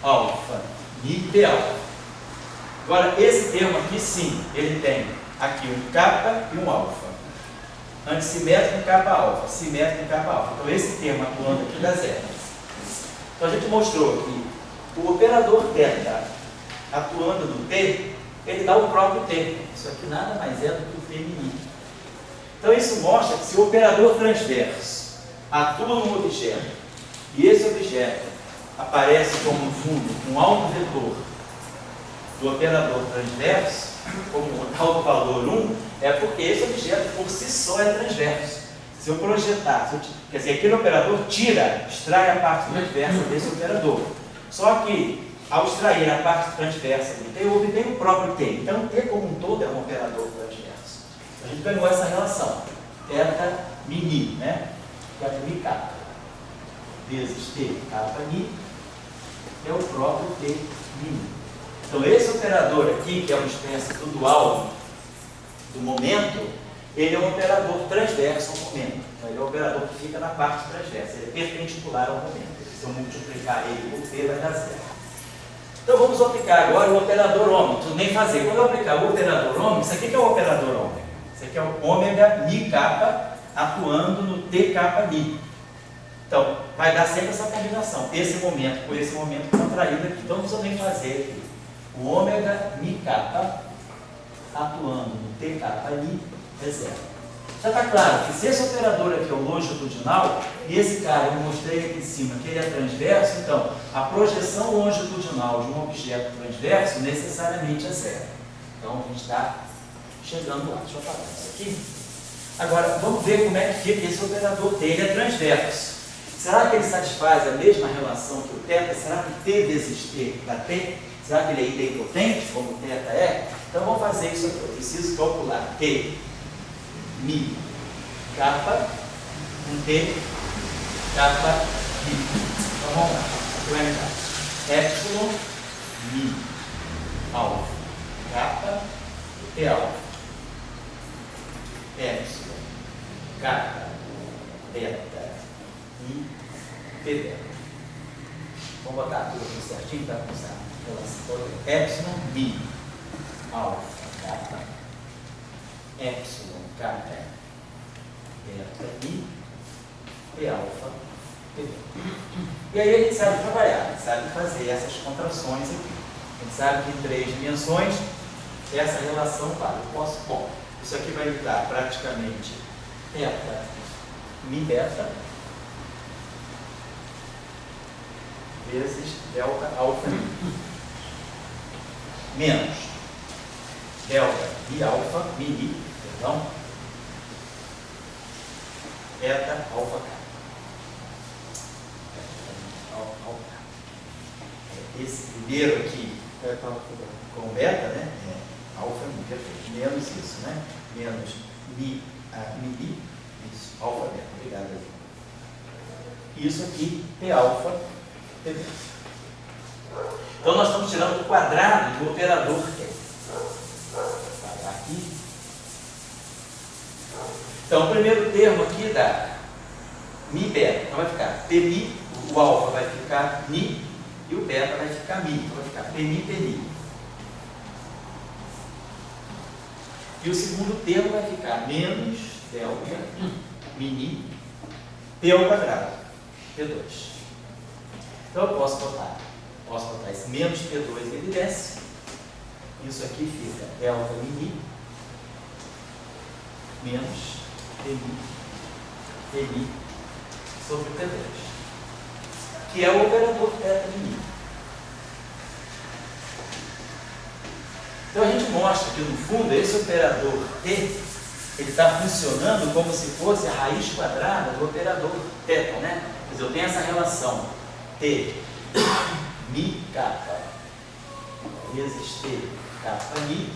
alfa, mi, p alfa. Agora, esse termo aqui, sim, ele tem aqui um kappa e um alfa. Antissimétrico em kappa alfa, simétrico em kappa alfa. Então, esse termo atuando aqui dá zero. Então, a gente mostrou que o operador θ atuando no T, ele dá o próprio T. Isso aqui nada mais é do que o Pmi. Então isso mostra que se o operador transverso atua num objeto e esse objeto aparece como no fundo um alto vetor do operador transverso, como o tal do valor 1, é porque esse objeto por si só é transverso. Se eu projetar, quer dizer, aquele operador extrai a parte transversa desse operador. Só que, ao extrair a parte transversa do T, eu obtenho o próprio T. Então, o T como um todo é um operador transverso. A gente ganhou essa relação. Θ μ, né? Que é mi kappa vezes T kappa ni é o próprio T μ. Então, esse operador aqui, que é uma espécie do dual do momento, ele é um operador transverso ao momento. Então, ele é um operador que fica na parte transversa. Ele é perpendicular ao momento. Se eu multiplicar ele por T, vai dar zero. Então, vamos aplicar agora o operador ômega. Não preciso nem fazer. Quando eu aplicar o operador ômega, isso aqui que é o operador ômega. Isso aqui é o ômega mi kappa atuando no T kappa ni. Então, vai dar sempre essa combinação. Esse momento com esse momento contraído aqui. Então, não precisa nem fazer aqui. O ômega mi kappa atuando no T kappa ni é zero. Já está claro que se esse operador aqui é o longitudinal, e esse cara eu mostrei aqui em cima que ele é transverso, então a projeção longitudinal de um objeto transverso necessariamente é zero. Então a gente está chegando lá. Deixa eu apagar isso aqui. Agora vamos ver como é que fica esse operador T. Ele é transverso. Será que ele satisfaz a mesma relação que o θ? Será que T vezes T dá T? Será que ele é idempotente, como o θ é? Então vamos fazer isso aqui. Eu preciso calcular T mi kappa com T kappa mi. Então vamos lá. Aqui vai me dar epsilon mi alfa kappa T alfa epsilon kappa beta e T beta. Vamos botar tudo aqui certinho para começar a relação. Epsilon mi alfa kappa epsilon kappa beta e P alfa P beta. E aí a gente sabe trabalhar, a gente sabe fazer essas contrações aqui. A gente sabe que em 3 dimensões essa relação vale. Eu posso, bom, isso aqui vai me dar praticamente θ mi beta vezes delta alfa mi menos delta mi alfa mi, perdão, beta alfa k. Esse primeiro aqui com beta, né? É alfa mi, perfeito. Menos isso, né? Menos mi, isso, alfa beta. Obrigado. Isso aqui, P alfa, P beta. Então nós estamos tirando o quadrado do operador T. Aqui. Então, o primeiro termo aqui dá mi beta. Então, vai ficar P mi, o alfa vai ficar mi, e o beta vai ficar mi. Então, vai ficar P mi, P mi. E o segundo termo vai ficar menos delta mini P ao quadrado, P2. Então, eu posso botar esse menos P2, ele desce. Isso aqui fica delta mini menos P sobre P2, que é o operador θ mini. Então a gente mostra que no fundo esse operador T ele está funcionando como se fosse a raiz quadrada do operador θ, né? Quer dizer, eu tenho essa relação T mi kappa vezes T kappa mi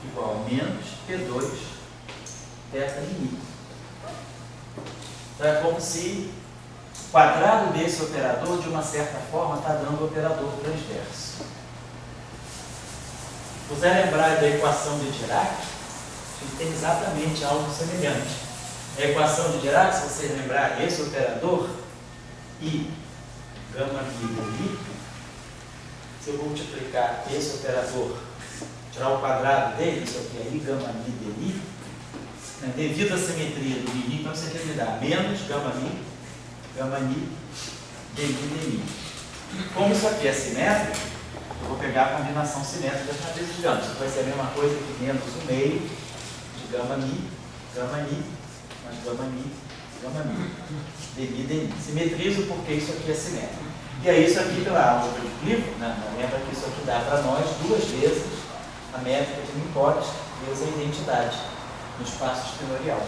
igual a menos P2 θ mi. Então é como se o quadrado desse operador, de uma certa forma, está dando o operador transverso. Se você lembrar da equação de Dirac, a gente tem exatamente algo semelhante. A equação de Dirac, se vocês lembrarem, esse operador, I gama mi dmi, se eu multiplicar esse operador, tirar o quadrado dele, isso aqui é I gama mi dmi, né, devido à simetria do mi, então isso aqui me dá menos gama mi dmi. Como isso aqui é simétrico, eu vou pegar a combinação simétrica das matrizes de gama. Isso vai ser a mesma coisa que menos o meio de gama mi, mais gama mi, dmi. Simetrizo porque isso aqui é simétrico. E aí isso aqui pela álgebra de Clifford, né? Lembra que isso aqui dá para nós 2 vezes a métrica de Minkowski vezes a identidade no espaço espinorial.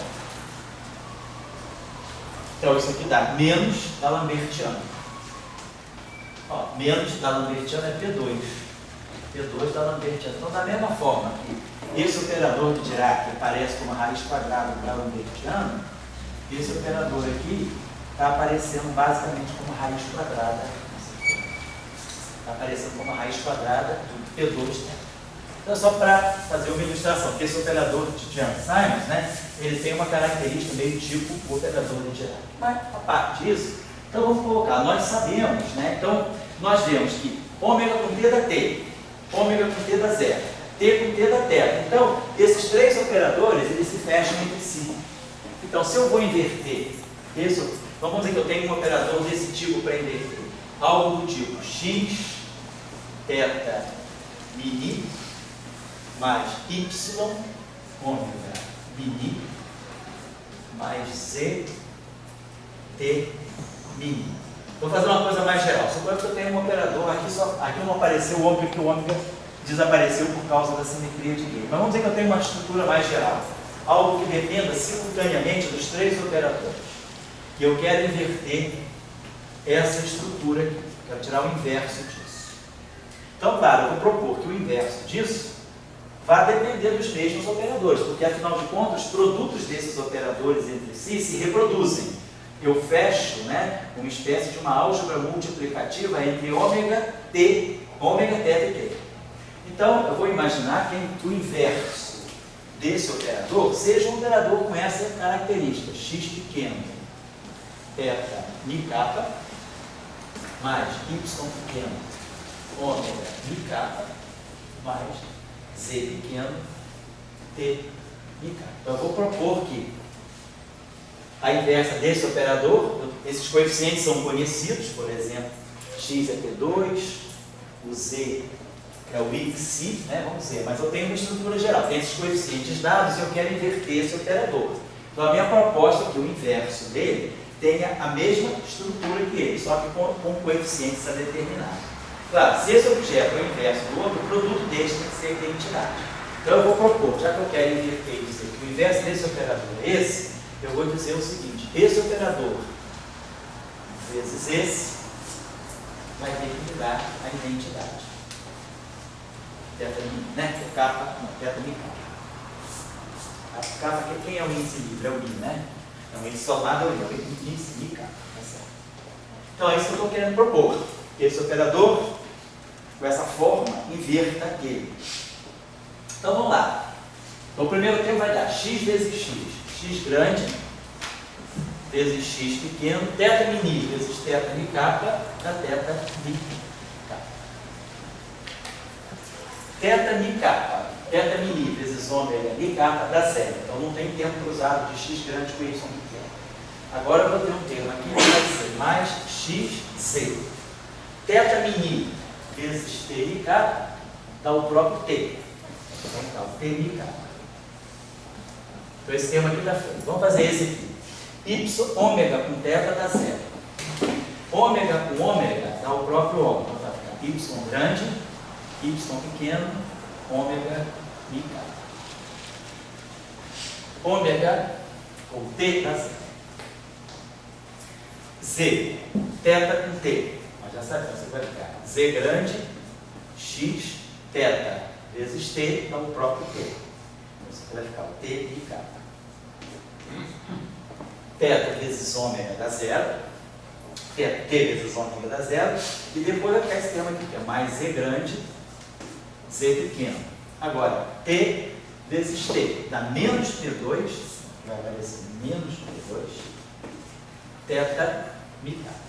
Então isso aqui dá menos da Lambertiana. Ó, menos da Lambertiana é P2. P2 da Lambertiana. Então da mesma forma que esse operador de Dirac aparece como a raiz quadrada da Lambertiana, esse operador aqui está aparecendo basicamente como raiz quadrada. Está aparecendo como a raiz quadrada do P2. Então, só para fazer uma ilustração, porque esse operador de Chern-Simons, né, ele tem uma característica meio tipo o operador de Dirac. Mas, a parte disso, então vamos colocar, nós sabemos, né, então nós vemos que ômega com T dá T, ômega com T dá zero, T com T dá θ. Então, esses 3 operadores, eles se fecham entre si. Então, se eu vou inverter isso, vamos dizer que eu tenho um operador desse tipo para inverter. Algo do tipo x, θ, mini, mais y, ômega, mini, mais z, t, mini. Vou fazer uma coisa mais geral. Suponho que eu tenho um operador, aqui não apareceu o ômega, porque o ômega desapareceu por causa da simetria de Lie. Mas vamos dizer que eu tenho uma estrutura mais geral. Algo que dependa simultaneamente dos 3 operadores. E eu quero inverter essa estrutura aqui. Quero tirar o inverso disso. Então, claro, eu vou propor que o inverso disso vai depender dos mesmos operadores, porque, afinal de contas, os produtos desses operadores entre si se reproduzem. Eu fecho, né, uma espécie de uma álgebra multiplicativa entre ômega, t, ômega, θ e t. Então, eu vou imaginar que o inverso desse operador seja um operador com essa característica, x pequeno, θ, mi kappa, mais y pequeno, ômega, mi kappa, mais z pequeno, t, mi kappa. Então, eu vou propor que a inversa desse operador, esses coeficientes são conhecidos, por exemplo, x é P2, o z é o xi, né? Vamos dizer, mas eu tenho uma estrutura geral, tem esses coeficientes dados e eu quero inverter esse operador. Então a minha proposta é que o inverso dele tenha a mesma estrutura que ele, só que com coeficientes a determinar. Claro, se esse objeto é o inverso do outro, o produto deste tem que ser a identidade. Então eu vou propor, já que eu quero inverter e dizer que o inverso desse operador é esse, eu vou dizer o seguinte, esse operador vezes esse vai ter que me dar a identidade. Θ, né? Kappa, não, θ, mi kappa. Kappa, quem é o índice livre? É o mi, né? É o índice somado, é o índice mi kappa. Tá certo? Então é isso que eu estou querendo propor. Que esse operador, com essa forma, inverta aquele. Então vamos lá. Então o primeiro termo vai dar x vezes x. X grande vezes x pequeno, θ mini vezes θ mi kappa, dá θ mi kappa. Θ mi kappa, θ mini vezes ômega mi kappa dá zero. Então não tem termo cruzado de x grande com y pequeno. Agora eu vou ter um termo aqui que vai ser mais xc. Θ mini vezes t mi kappa dá o próprio t. Então dá o t mi kappa. Então esse termo aqui está feito. Vamos fazer esse aqui. Ômega com θ dá zero. Ômega com ômega dá o próprio ômega. Então vai ficar y grande, y pequeno, ômega mi kappa. Ômega ou t dá zero. Z, θ com t. Nós já sabemos, você vai ficar z grande, x, θ vezes t dá o próprio t. Vai ficar o t mi kappa. Θ vezes ômega dá zero. T vezes ômega dá zero. E depois vai ficar esse termo aqui, que é mais z grande, z pequeno. Agora, t vezes t dá menos P2, vai aparecer menos P2, θ mi kappa.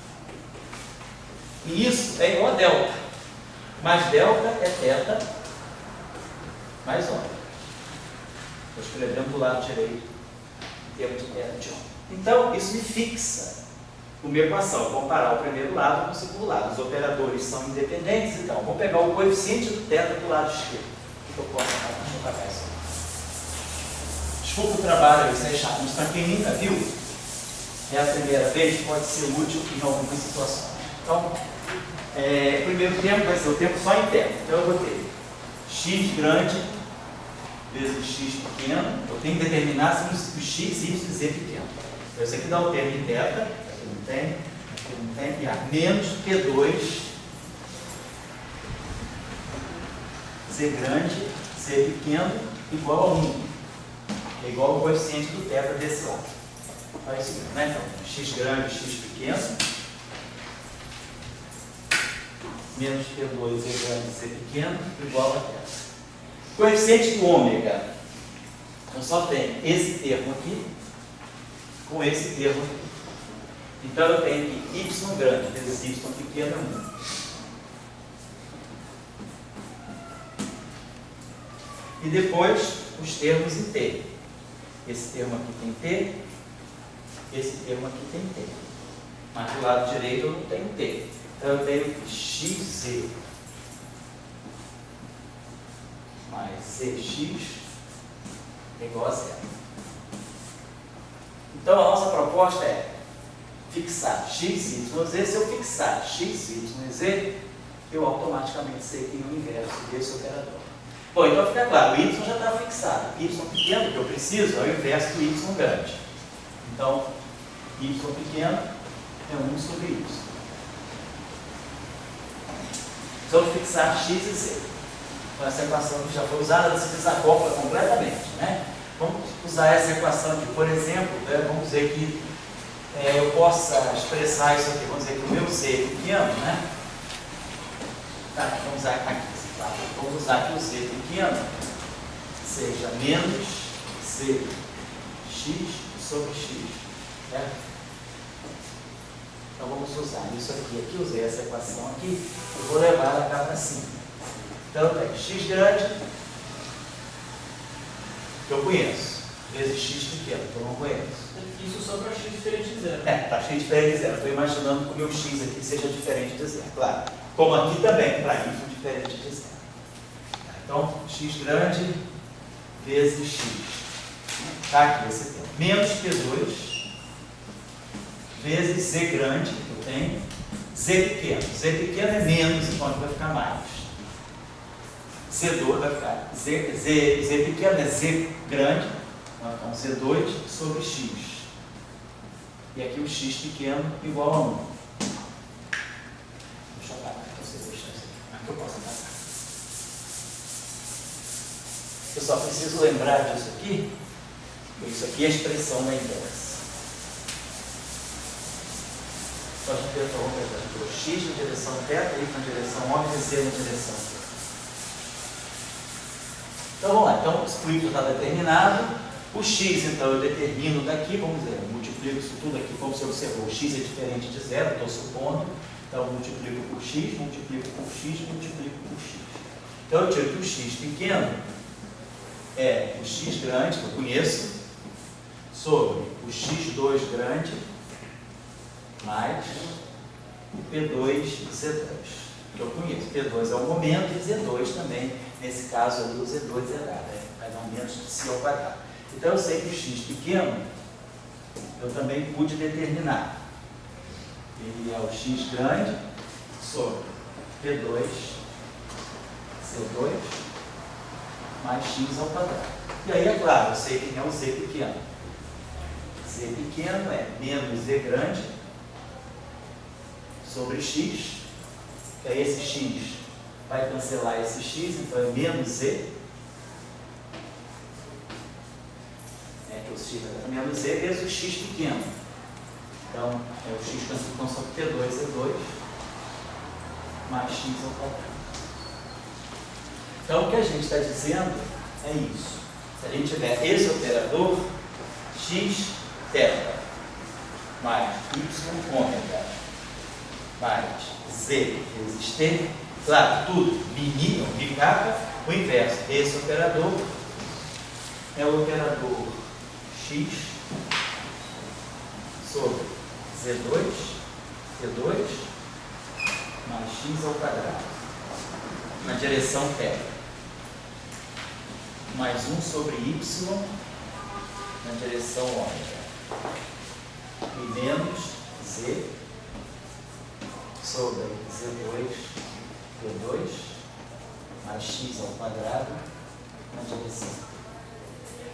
E isso é igual a delta. Mais delta é θ mais ômega. Estou escrevendo do lado direito em termos de θ de ômega. Então, isso me fixa uma equação. Vamos comparar o primeiro lado com o segundo lado. Os operadores são independentes, então vou pegar o coeficiente do θ do lado esquerdo. O que eu posso apagar isso? Desculpa o trabalho, isso é chato, mas para quem nunca viu, é a primeira vez, pode ser útil em algumas situações. Então, o primeiro tempo vai ser o tempo só interno. Então eu vou ter x grande vezes x pequeno. Eu tenho que determinar se o x, y e z pequeno. Então isso aqui dá o termo em θ, aqui não tem, e a menos P2 z grande, z pequeno, igual a 1. É igual ao coeficiente do θ desse lado. Faz isso, né? Então, x grande, x pequeno, menos P2 z grande, z pequeno, igual a θ. Coeficiente do ômega, eu só tenho esse termo aqui com esse termo aqui. Então eu tenho que y grande vezes y pequeno é 1. E depois os termos em t. Esse termo aqui tem t, esse termo aqui tem t. Mas do lado direito eu não tenho t. Então eu tenho xz mais cx é igual a zero. Então a nossa proposta é fixar x, y, z. Se eu fixar x, y e z, eu automaticamente sei que no inverso desse operador. Bom, então fica claro, o y já está fixado. Y pequeno que eu preciso é o inverso do y grande. Então, y pequeno é 1 sobre y. Vamos fixar x e z. Então, essa equação que já foi usada se desacopla completamente, né? Vamos usar essa equação aqui, por exemplo, vamos dizer que eu possa expressar isso aqui, vamos dizer que o meu z é pequeno, né? Tá, vamos usar aqui, tá? Vamos usar que o z pequeno seja menos cx sobre x, certo? Então vamos usar isso aqui, eu usei essa equação aqui, eu vou levar ela cá para cima. Então eu tenho x grande, que eu conheço, vezes x pequeno, que eu não conheço. Isso só para x diferente de zero. Está x diferente de zero. Estou imaginando que o meu x aqui seja diferente de zero, claro. Como aqui também, para y diferente de zero. Então, x grande vezes x. Está aqui esse termo. Menos P2 vezes z grande, que eu tenho, z pequeno. Z pequeno é menos, então aqui vai ficar mais. Z2 vai ficar, z pequeno é z grande, então z2 sobre x. E aqui o x pequeno igual a 1. Deixa eu apagar, então vocês deixam isso aqui. Aqui eu posso apagar. Eu só preciso lembrar disso aqui, porque isso aqui é a expressão da inversa. Então a gente vê x na direção θ, y na direção ômega e z na direção θ. Então vamos lá, então o y está determinado. O x, então, eu determino daqui, vamos dizer, eu multiplico isso tudo aqui, como você observou, o x é diferente de zero, estou supondo, então eu multiplico por x, multiplico por x, multiplico por x. Então eu tiro que o x pequeno é o x grande, que eu conheço, sobre o x2 grande, mais o P2Z2, que eu conheço. P2 é o momento e Z2 também, nesse caso ali o Z2 é dado, vai dar um menos de si ao quadrado. Então eu sei que o x pequeno eu também pude determinar. Ele é o x grande sobre P2 C2 mais x ao quadrado. E aí, é claro, eu sei quem é o z pequeno. Z pequeno é menos z grande sobre x, que aí esse x vai cancelar esse x, então é menos z. O x vai dar menos z vezes o x pequeno. Então, o x cancelou sobre P2 é 2 mais x ao quadrado. Então, o que a gente está dizendo é isso. Se a gente tiver esse operador, x θ mais y ômega mais z vezes t, claro, tudo bicapa, o inverso desse operador é o operador x sobre z2, t2 mais x ao quadrado na direção θ, mais 1 sobre y na direção ômega e menos z sobre z C2P2 mais x ao quadrado na direção.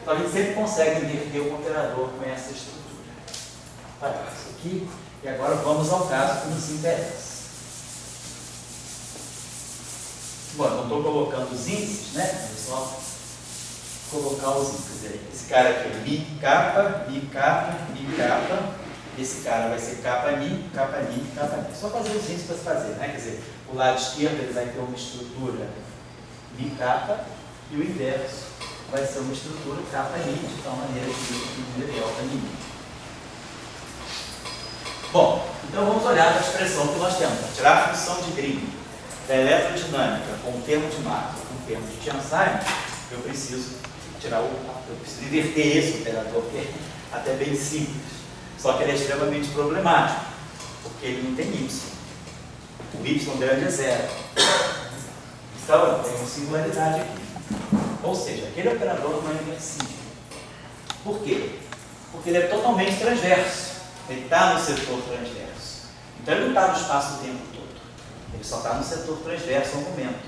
Então a gente sempre consegue inverter um operador com essa estrutura. Olha isso aqui. E agora vamos ao caso que nos interessa. Bom, não estou colocando os índices, né? Vou só colocar os índices. Esse cara aqui é mi capa, mi capa, mi capa. Esse cara vai ser capa ni, capa ni, capa ni. Só fazer os índices para se fazer, né? Quer dizer, o lado esquerdo ele vai ter uma estrutura mi capa e o inverso vai ser uma estrutura capa ni, de tal maneira que o delta ni. Bom, então vamos olhar para a expressão que nós temos. Para tirar a função de Green da eletrodinâmica com o termo de Maxwell com o termo de Chern-Simons, eu preciso inverter esse operador, que é até bem simples. Só que ele é extremamente problemático, porque ele não tem y. O y grande é zero. Então, tem uma singularidade aqui. Ou seja, aquele operador não é inversível. Por quê? Porque ele é totalmente transverso. Ele está no setor transverso. Então, ele não está no espaço o tempo todo. Ele só está no setor transverso ao momento.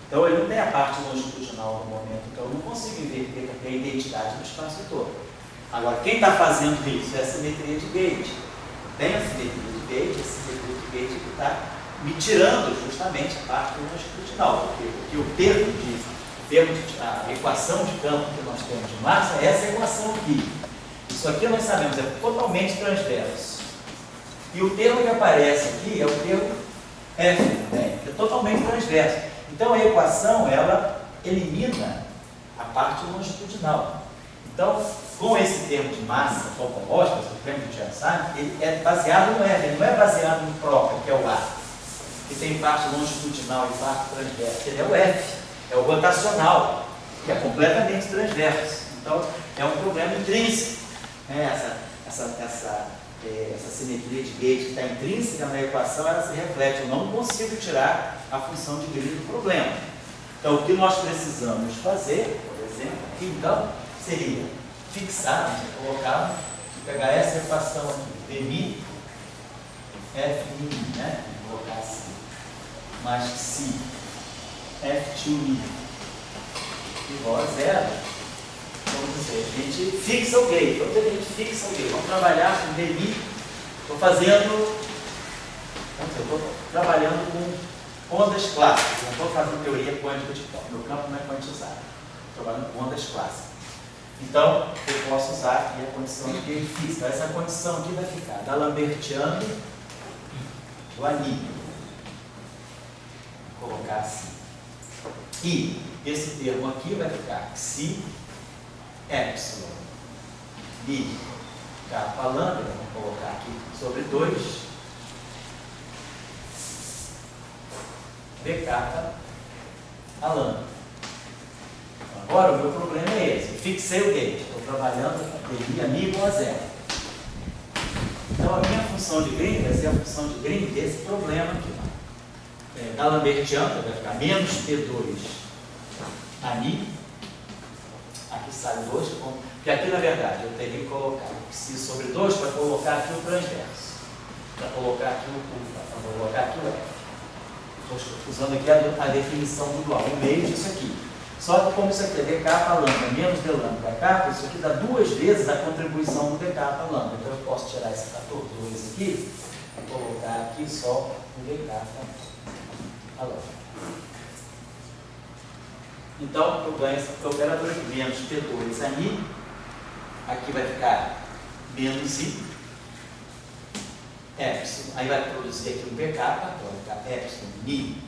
Então, ele não tem a parte longitudinal no momento. Então, eu não consigo inverter porque a identidade do espaço todo. Agora, quem está fazendo isso é a simetria de Gauge. Tem a simetria de Gauge, a simetria de Gauge que está me tirando justamente a parte longitudinal. Por quê? Porque a equação de campo que nós temos de massa é essa equação aqui. Isso aqui nós sabemos, é totalmente transverso. E o termo que aparece aqui é o termo F, né? Que é totalmente transverso. Então a equação, ela elimina a parte longitudinal. Então, com esse termo de massa topológica, o termo de Chern-Simons, ele é baseado no F, ele não é baseado no próprio, que é o A, que tem parte longitudinal e parte transversa. Ele é o F, é o rotacional, que é completamente transverso. Então, é um problema intrínseco. Né? Essa simetria de Gauge que está intrínseca na equação, ela se reflete. Eu não consigo tirar a função de Green do problema. Então, o que nós precisamos fazer, por exemplo, aqui, então, seria fixar, colocar, pegar essa equação aqui, dmi, f', né? Vou colocar assim, mais que si, f2i igual a zero. Vamos dizer, a gente fixa o gauge. Vamos dizer que a gente fixa o gauge. Vamos trabalhar com dmi. Estou fazendo, estou trabalhando com ondas clássicas. Não estou fazendo teoria quântica de campo. Meu campo não é quantizado. Estou trabalhando com ondas clássicas. Então, eu posso usar aqui a condição de gauge fixa. Essa condição aqui vai ficar da Lambertiano do anilho. Vou colocar assim. E esse termo aqui vai ficar psi epsilon bi capa lambda, vamos colocar aqui sobre 2 b capa a lambda. Agora o meu problema é esse, eu fixei o gauge, estou trabalhando com a mi igual a zero. Então a minha função de Green vai ser a função de Green desse problema aqui. Da Lambertiana vai ficar menos P2 a mi, aqui sai 2, porque aqui na verdade eu teria que colocar o psi sobre 2 para colocar aqui o transverso, para colocar aqui para colocar aqui o F. Estou usando aqui a definição do dual, o meio disso aqui. Só que como isso aqui é d capa lambda menos d lambda capa, isso aqui dá 2 vezes a contribuição do d capa lambda. Então eu posso tirar esse fator 2 aqui e colocar aqui só o d capa lambda. Então eu ganho essa operadora aqui, menos P2 a mi, aqui vai ficar menos I, epsilon, aí vai produzir aqui um p capa, então vai ficar epsilon mi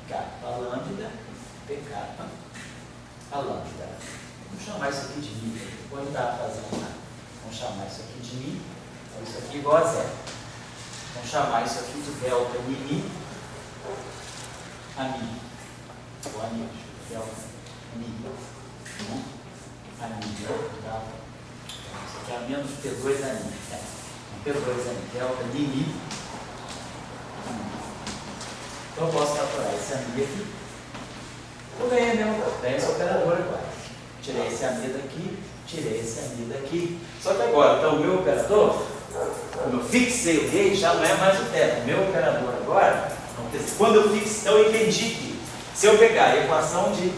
capa lambda, p capa a lambda. Vamos chamar isso aqui de mi, quando está fazendo nada. Vamos chamar isso aqui de mi, então isso aqui igual a zero. Vamos chamar isso aqui de delta mi a mi, ou a mi, delta mi, a mi, delta. Isso aqui é menos P2 a mi, P2 a mi, delta mi. Então eu posso calcular esse a mi aqui. Eu ganhei mesmo, tem esse operador agora. Tirei esse ami daqui, tirei esse ami daqui. Só que agora, então o meu operador, como eu fixei o gauge, já não é mais o θ. O meu operador agora Então, quer dizer, quando eu fixo, então eu entendi que se eu pegar a equação de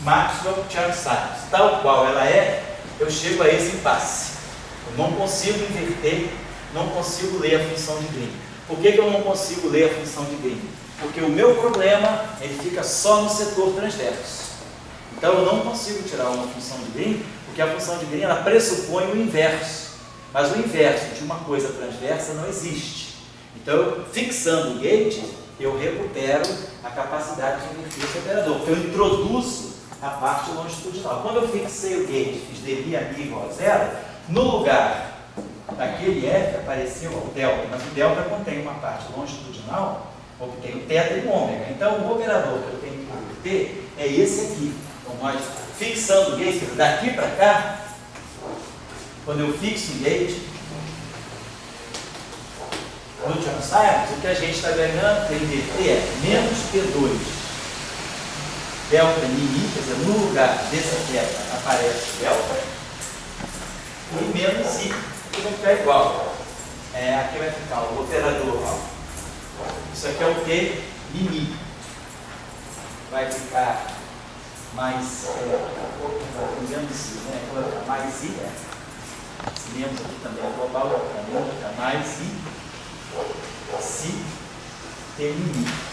Maxwell-Chern-Simons, tal qual ela é, eu chego a esse impasse. Eu não consigo inverter, não consigo ler a função de Green. Por que eu não consigo ler a função de Green? Porque o meu problema ele fica só no setor transverso. Então eu não consigo tirar uma função de Green, porque a função de Green ela pressupõe o inverso. Mas o inverso de uma coisa transversa não existe. Então, fixando o gate, eu recupero a capacidade de inverter esse operador. Eu introduzo a parte longitudinal. Quando eu fixei o gate, fiz dmi igual a zero, no lugar daquele f apareceu o delta, mas o delta contém uma parte longitudinal, obtém o θ e o ômega. Então, o operador que eu tenho que inverter é esse aqui. Então, nós fixando o gate, daqui para cá, quando eu fixo o gate, no Chern-Simons, o que a gente está ganhando para inverter é menos P2 delta mi, quer dizer, no lugar desse θ aparece delta, e menos i, que vai ficar igual. Aqui vai ficar o operador, ó. Isso aqui é o T mi. Vai ficar mais, menos i, né? Vai ficar mais i, esse menos aqui também é global, também vai ficar mais i, si, T mi.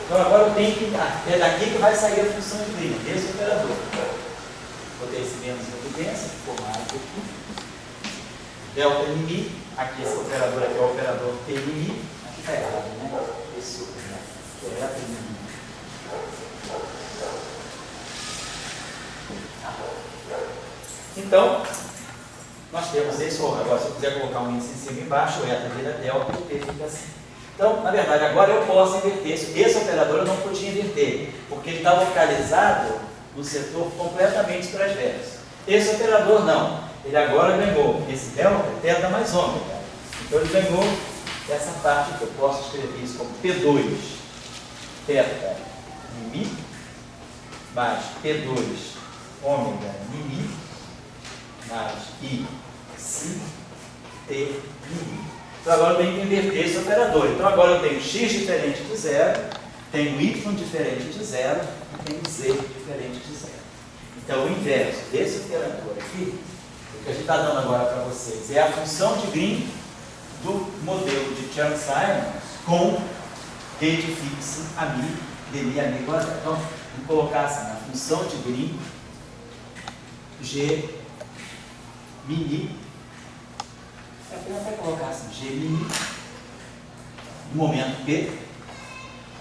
Então agora eu tenho que, é daqui que vai sair a função de Green, desse operador. Botei esse menos em evidência, ficou mais aqui. Delta mi, aqui esse operador aqui é o operador T mi, aqui está errado, né? Esse outro, né? Que é T mi. Então, nós temos esse, agora se eu quiser colocar um índice em cima e embaixo, o eta vira delta e o T fica assim. Então, na verdade, agora eu posso inverter isso. Esse operador eu não podia inverter, porque ele está localizado no setor completamente transverso. Esse operador não. Ele agora ganhou esse delta, θ mais ômega. Então ele ganhou essa parte que eu posso escrever isso como P2 θ mi mais P2 ômega mi mais I si T mi. Então agora eu tenho que inverter esse operador. Então agora eu tenho x diferente de zero, tenho y diferente de zero e tenho z diferente de zero. Então o inverso desse operador aqui, o que a gente está dando agora para vocês, é a função de Green do modelo de Chern-Simons com gate fixo a mi, dmi a mi igual a zero. Então vamos colocar assim, a função de Green G mini. Eu vou até colocar assim, G mini, no momento P,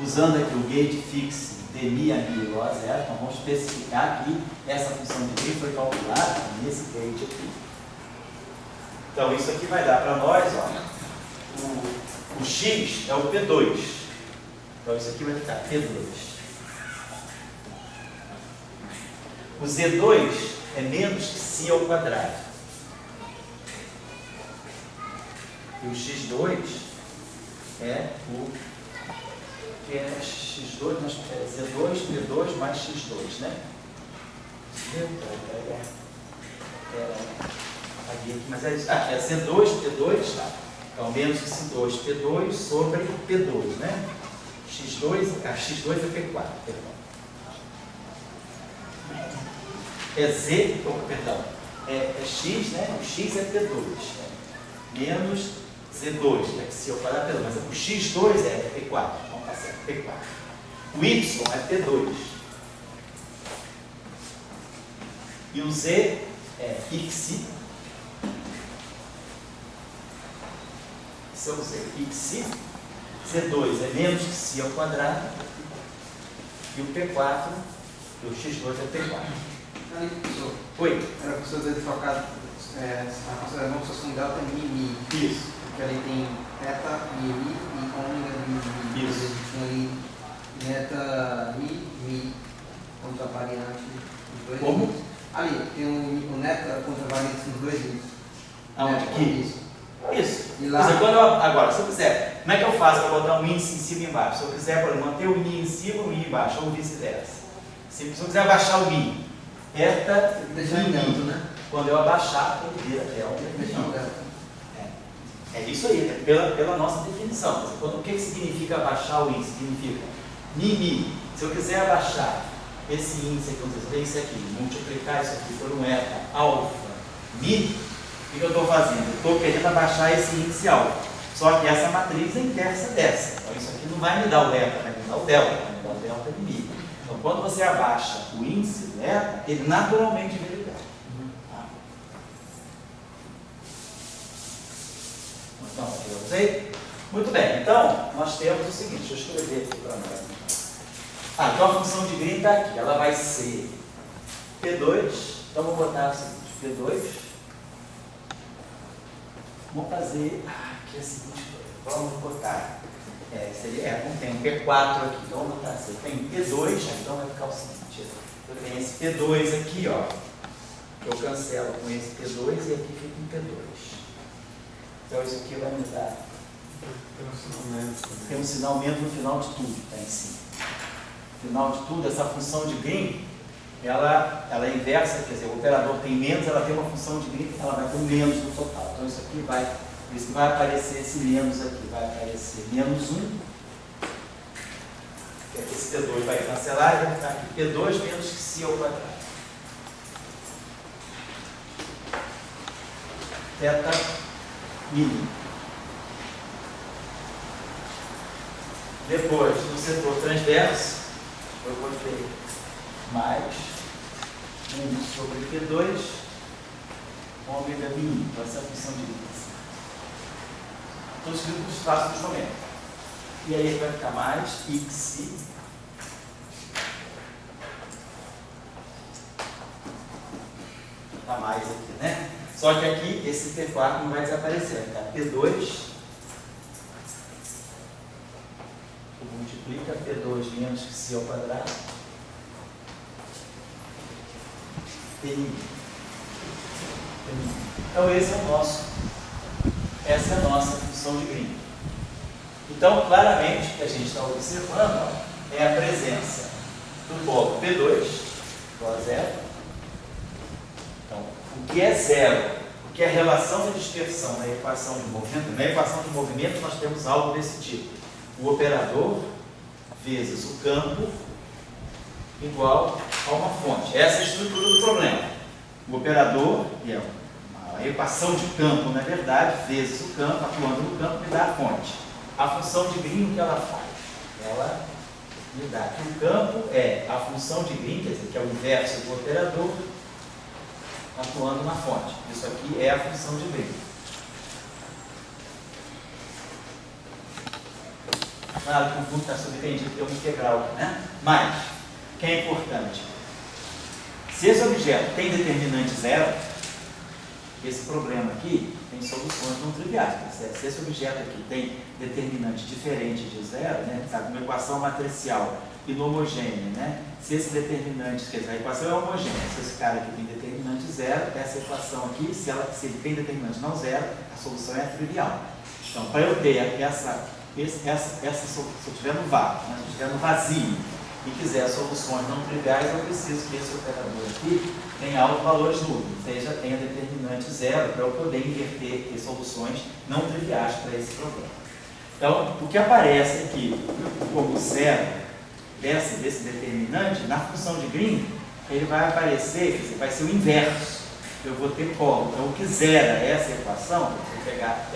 usando aqui o gate fixo dmi a mi igual a zero. Então vamos especificar que essa função de Green foi calculada nesse gate aqui. Então isso aqui vai dar para nós, ó, o x é o P2. Então isso aqui vai ficar P2. O Z2 é menos que si ao quadrado. E o x2 é o que é x2, Z2, P2 mais x2, né? Mas é isso. É C2, P2, tá? Então, menos que C2, P2 sobre o P2, né? X2 é P4, perdão. É Z, perdão, é X, né? O X é P2, né? Menos Z2, né? Se eu falar P2, mas o X2 é P4, então tá certo, P4. O Y é P2. E o Z é XI. Esse é o Z, XI. Z2 é menos que si ao quadrado. E o P4, e o X2 é P4. Ali, professor. Oi? Era a professora ter trocado a consideração que fosse um delta mi. Isso. Porque ali tem θ mi e ômega mi. Isso. Tinha ali neta mi contra a variante dos dois. Como? Ali, tem o neta contra a variante dos dois limites. Aonde? Aqui? Isso. Isso. E lá- Agora, se eu quiser, como é que eu faço para botar um índice em cima e embaixo? Se eu quiser, por exemplo, manter o mi em cima e o mi embaixo, ou vice-versa. Se eu quiser abaixar o mi, Deixar em delta, né? quando eu abaixar, ele vira delta. Deixar em delta. É isso aí, né? pela nossa definição. O que significa abaixar o índice? Significa mi. Se eu quiser abaixar esse índice aqui, vamos dizer, esse aqui, multiplicar isso aqui por um eta alfa mi, o que eu estou fazendo? Eu estou querendo abaixar esse índice alfa. Só que essa matriz é inversa dessa. Então isso aqui não vai me dar o eta, vai me dar o delta, vai me dar o delta de mi. Então quando você abaixa o índice do eta, ele naturalmente vira delta. Então, aqui eu usei. Muito bem, então nós temos o seguinte, deixa eu escrever aqui para nós. Então a função de Green está aqui, ela vai ser P2, então vou botar o seguinte, P2, vamos fazer, aqui é a seguinte coisa, vamos botar, não tem um P4 aqui, então vamos botar assim, tem P2, então vai ficar o seguinte, eu tenho esse P2 aqui, ó, que eu cancelo com esse P2 e aqui fica um P2. Então isso aqui vai me dar, tem um sinal menos no final de tudo, está em cima. No final de tudo, essa função de Green, ela é inversa, quer dizer, o operador tem menos, ela tem uma função de Green, ela vai ter menos no total. Então isso aqui vai aparecer esse menos aqui, vai aparecer menos 1, que aqui esse P2 vai cancelar e vai ficar aqui P2 menos que si ao quadrado. Θ mínimo. Depois, no setor transverso, eu botei mais 1 sobre P2 ômega mínimo. Então, essa é a função de índice. Estou escrito no espaço dos momentos. E aí vai ficar mais xi. Está mais aqui, né? Só que aqui esse P4 não vai desaparecer. Vai ficar P2. Multiplica P2 menos que si ao quadrado. P1. Então essa é a nossa função de Green. Então, claramente, o que a gente está observando é a presença do polo P2 igual a zero. Então, o que é zero? O que é a relação de dispersão na equação de movimento? Na equação de movimento nós temos algo desse tipo. O operador vezes o campo igual a uma fonte. Essa é a estrutura do problema. O operador, que é uma equação de campo, na verdade, vezes o campo, atuando no campo, me dá a fonte. A função de Green, o que ela faz? Ela me dá que o campo é a função de Green, quer dizer, que é o inverso do operador, atuando na fonte. Isso aqui é a função de Green. Claro que o conjunto está subentendido tem uma integral, né? Mas, o que é importante? Se esse objeto tem determinante zero, esse problema aqui tem soluções não triviais. Se esse objeto aqui tem determinante diferente de zero, né? Sabe, uma equação matricial inhomogênea, né? Se esse determinante, quer dizer, a equação é homogênea, se esse cara aqui tem determinante zero, essa equação aqui, se ele tem determinante não zero, a solução é trivial. Então, para eu ter se eu estiver no vácuo, né? Se eu estiver no vazio e quiser soluções não triviais, eu preciso que esse operador aqui tenha autovalores nulos, ou seja, tenha determinante zero para eu poder inverter ter soluções não triviais para esse problema. Então, o que aparece aqui como zero desse determinante, na função de Green, ele vai aparecer, quer dizer, vai ser o inverso. Eu vou ter polo. Então, o que zera essa equação, se eu pegar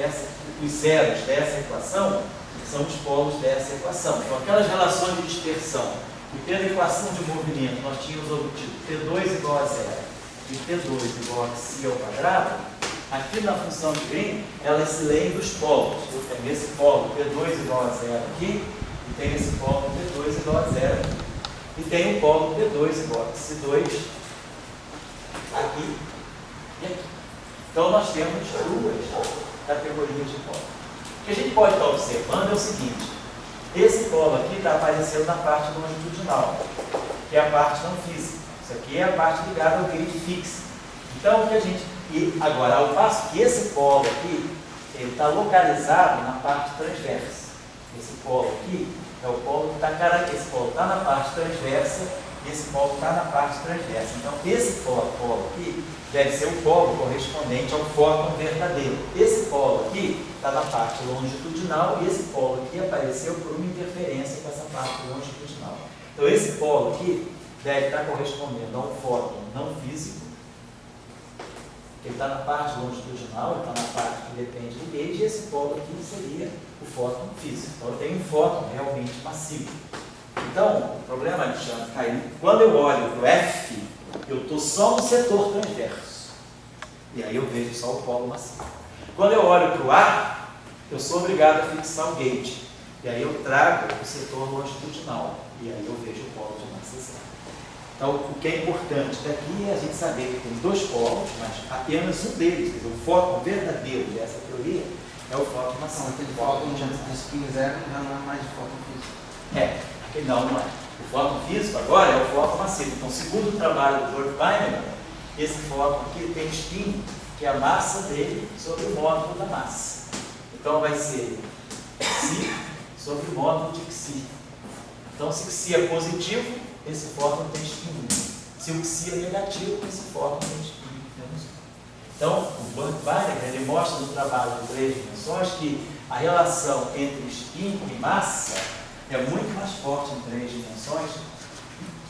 os zeros dessa equação, são os polos dessa equação. Então, aquelas relações de dispersão, que pela equação de movimento nós tínhamos obtido P2 igual a zero e P2 igual a si ao quadrado, aqui na função de Green, elas se leem dos polos. Eu tenho esse polo P2 igual a zero aqui, e tenho esse polo P2 igual a zero aqui. E tenho o polo P2 igual a C2 aqui e aqui. Então, nós temos duas categorias de polo. O que a gente pode estar observando é o seguinte: esse polo aqui está aparecendo na parte longitudinal, que é a parte não física. Isso aqui é a parte ligada ao grid fixo. Então, o que a gente... E agora, ao passo que esse polo aqui, ele está localizado na parte transversa. Esse polo aqui é o polo que está... Esse polo está na parte transversa e esse polo está na parte transversa. Então, esse polo aqui deve ser o polo correspondente ao fóton verdadeiro. Esse polo aqui está na parte longitudinal e esse polo aqui apareceu por uma interferência com essa parte longitudinal. Então esse polo aqui deve estar correspondendo a um fóton não físico. Ele está na parte longitudinal, ele está na parte que depende do gauge, e esse polo aqui seria o fóton físico. Então eu tenho um fóton realmente massivo. Então, o problema, Alexandre, caiu. Quando eu olho para o F, eu estou só no setor transverso. E aí eu vejo só o polo massivo. Quando eu olho para o A, eu sou obrigado a fixar o gauge. E aí eu trago o setor longitudinal. E aí eu vejo o polo de massa zero. Então, o que é importante daqui é a gente saber que tem dois polos, mas apenas um deles, quer dizer, o fóton verdadeiro dessa teoria é o fóton massivo. Então, aquele fóton de spin zero já não é mais fóton físico. Não é. O fóton físico agora é o fóton massivo. Então, segundo o trabalho do George Feynman, esse fóton aqui tem spin, que é a massa dele sobre o módulo da massa. Então, vai ser Xi sobre o módulo de Xi. Então, se Xi é positivo, esse fóton tem spin 1. Se o Xi é negativo, esse fóton tem spin menos 1. Então, o Feynman, ele mostra no trabalho de 3 dimensões que a relação entre spin e massa é muito mais forte em 3 dimensões,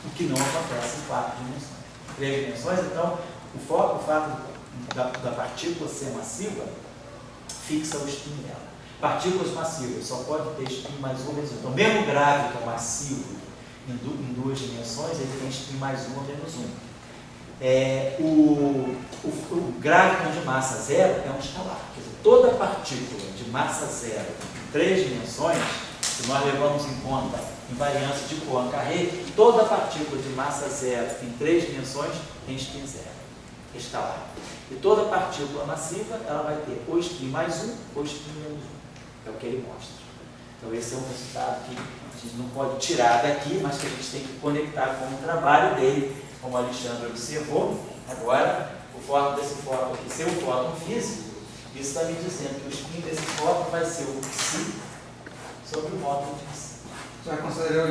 o que não acontece em 4 dimensões. Em 3 dimensões, então, o fato da partícula ser massiva fixa o spin dela. Partículas massivas só pode ter spin mais 1 ou menos 1. Então, mesmo o grávido massivo em 2 dimensões, ele tem spin mais 1 ou menos 1. O grávido de massa zero é um escalar. Quer dizer, toda partícula de massa zero em 3 dimensões, se nós levamos em conta invariância de Poincare, toda partícula de massa zero em 3 dimensões tem spin zero, escalar. E toda partícula massiva, ela vai ter ou spin mais 1 ou spin menos 1. É o que ele mostra. Então esse é um resultado que a gente não pode tirar daqui, mas que a gente tem que conectar com o trabalho dele, como o Alexandre observou. Agora, o fóton desse fóton aqui ser um fóton físico, isso está me dizendo que o spin desse fóton vai ser o Xi sobre o módulo de Xi. Você considerou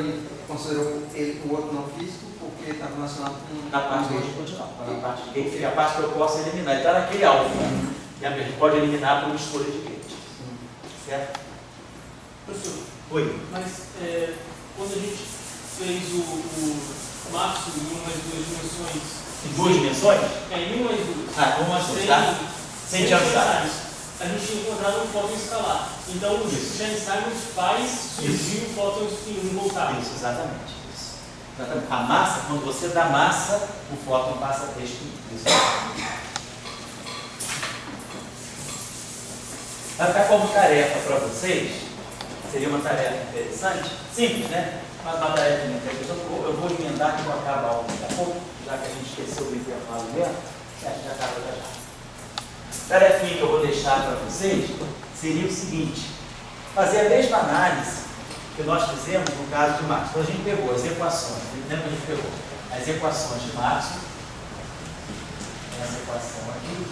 o outro não físico porque está relacionado com... Na parte longitudinal, na parte de gate, a parte que eu posso eliminar. Ele está naquele alfa, e a gente pode eliminar por uma escolha de gate. Certo? Professor, Oi. mas quando a gente fez o máximo em 1 mais 2 dimensões... Em 2 dimensões? Em 1 mais 2. Ah, 1 mais 2, tá? Sem te avisar. A gente tinha encontrado um fóton escalar. Então, o Einstein faz surgir o fóton spin voltado. Isso, exatamente. Isso. A massa, quando você dá massa, o fóton passa a ter spin. Isso. Vai ficar como tarefa para vocês, seria uma tarefa interessante, simples, né? Mas uma tarefa eu vou emendar que eu acabo a aula daqui a pouco, já que a gente esqueceu do intervalo mesmo, a gente acaba já. Tarefinha que eu vou deixar para vocês seria o seguinte: fazer a mesma análise que nós fizemos no caso de Maxwell. Então a gente pegou as equações, lembra que a gente pegou as equações de Maxwell, essa equação aqui,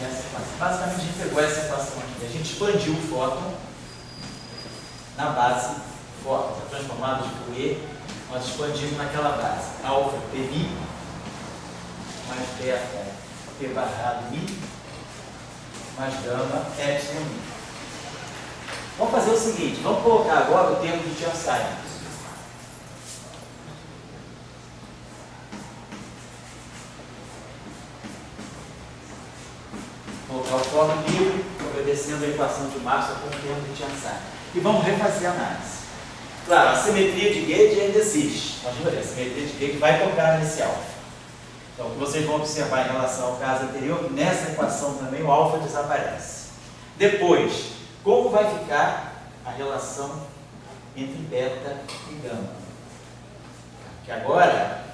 essa equação. Basicamente a gente pegou essa equação aqui, a gente expandiu o fóton na base fóton, transformado de Fourier, nós expandimos naquela base. Alfa Pmi mais beta P barrado Mi mais gama epsilon Mi. Vamos fazer o seguinte, vamos colocar agora o termo de Chern-Simons. Colocar o fóton livre, obedecendo a equação de Maxwell com o termo de Chern-Simons. E vamos refazer a análise. Claro, a simetria de gauge ainda existe. Imagina, a simetria de gauge vai tocar nesse alfa. Então, o que vocês vão observar em relação ao caso anterior, nessa equação também o alfa desaparece. Depois, como vai ficar a relação entre beta e gama? Que agora,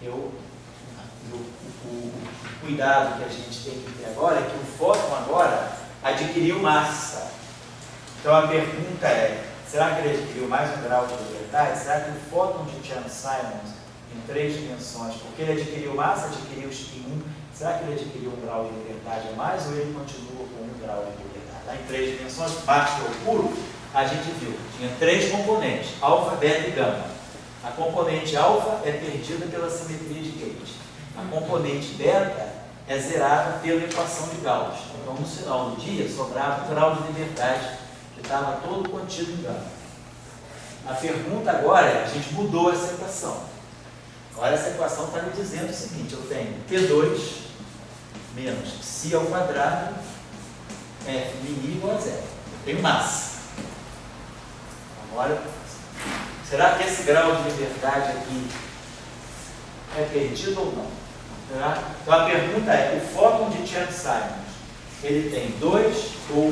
o cuidado que a gente tem que ter agora é que o fóton agora adquiriu massa. Então, a pergunta é, será que ele adquiriu mais um grau de liberdade? Será que o fóton de Chern-Simons em 3 dimensões, porque ele adquiriu massa, adquiriu spin 1, será que ele adquiriu um grau de liberdade a mais ou ele continua com um grau de liberdade? Lá em 3 dimensões, Maxwell puro, a gente viu, tinha 3 componentes, alfa, beta e gama. A componente alfa é perdida pela simetria de gauge. A componente beta é zerada pela equação de Gauss. Então, no final do dia, sobrava o grau de liberdade, que estava todo contido em Gauss. A pergunta agora é, a gente mudou essa equação. Agora essa equação está me dizendo o seguinte, eu tenho P2 menos psi ao quadrado, F min igual a zero. Eu tenho massa. Agora, será que esse grau de liberdade aqui é perdido ou não? Tá? Então a pergunta é, o fóton de Chern-Simons, ele tem 2 ou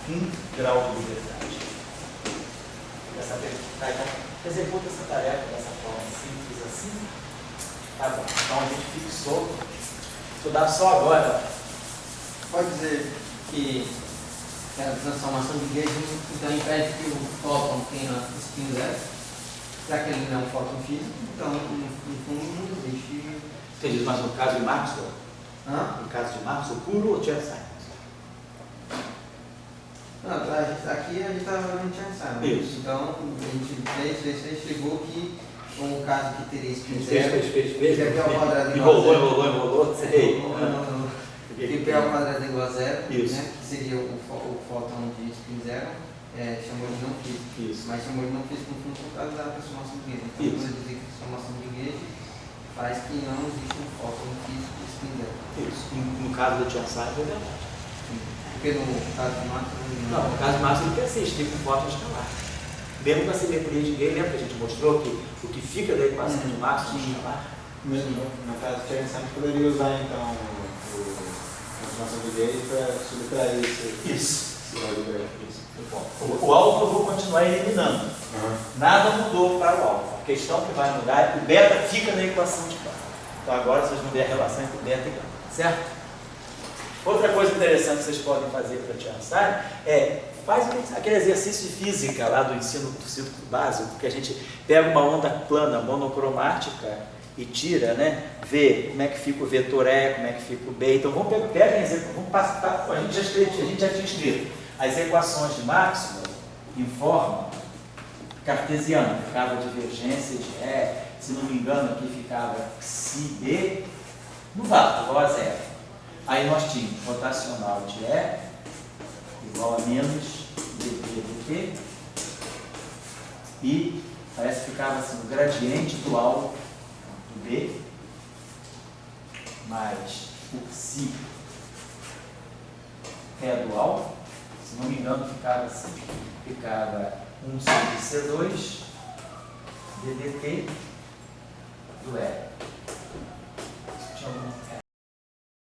1 grau de liberdade? Essa pergunta, tá? Então, executa essa tarefa dessa forma simples assim. Tá bom, então a gente fixou. Estudar só agora. Pode dizer que a transformação de Gauss então impede que o fóton tenha spin zero, já que ele não é um fóton físico, então no fundo não existe. Entendi, mas no caso de Maxwell? No caso de Maxwell, puro ou Chern-Simons? Não, aqui a gente está falando de Chern-Simons. Isso. Então a gente fez, chegou que com o caso que teria spin Fez, zero, fez. que ao quadrado igual a zero. Enrolou, sei. Que P ao quadrado igual a zero, Isso. né, que seria o fóton de spin zero, chamou de não físico. Isso. Mas chamou de não físico no fundo por causa da transformação de Gauss. Então, Isso. quando eu dizer que a transformação de Gauss faz que não existe um fóton físico de spin zero. Isso. No caso do Chern-Simons é verdade. Porque no caso de Maxwell Não, no caso de Maxwell ele persiste com fóton escalar. Mesmo com a simetria de Gauss, lembra que a gente mostrou que o que fica da equação de Maxwell é escalar? No caso de Chern-Simons, poderia usar então a transformação de Gauss para subtrair Isso. Isso. O alfa eu vou continuar eliminando. Nada mudou para o alfa. A questão que vai mudar é que o beta fica na equação de Gauss. Então agora vocês vão ver a relação entre beta e gama, certo? Outra coisa interessante que vocês podem fazer para Chern-Simons é faz aquele exercício de física lá do ensino do ciclo básico, que a gente pega uma onda plana monocromática e tira, né? Vê como é que fica o vetor E, como é que fica o B. Então vamos pegar vamos passar, a gente já tinha escrito as equações de Maxwell em forma cartesiana, ficava a divergência de E, se não me engano aqui ficava psi B no vácuo, igual a zero. Aí nós tínhamos rotacional de E igual a menos dv dt e parece que ficava assim, o gradiente do alvo do B mais o psi é do alvo, se não me engano ficava assim, ficava 1 sobre C2 ddt do E.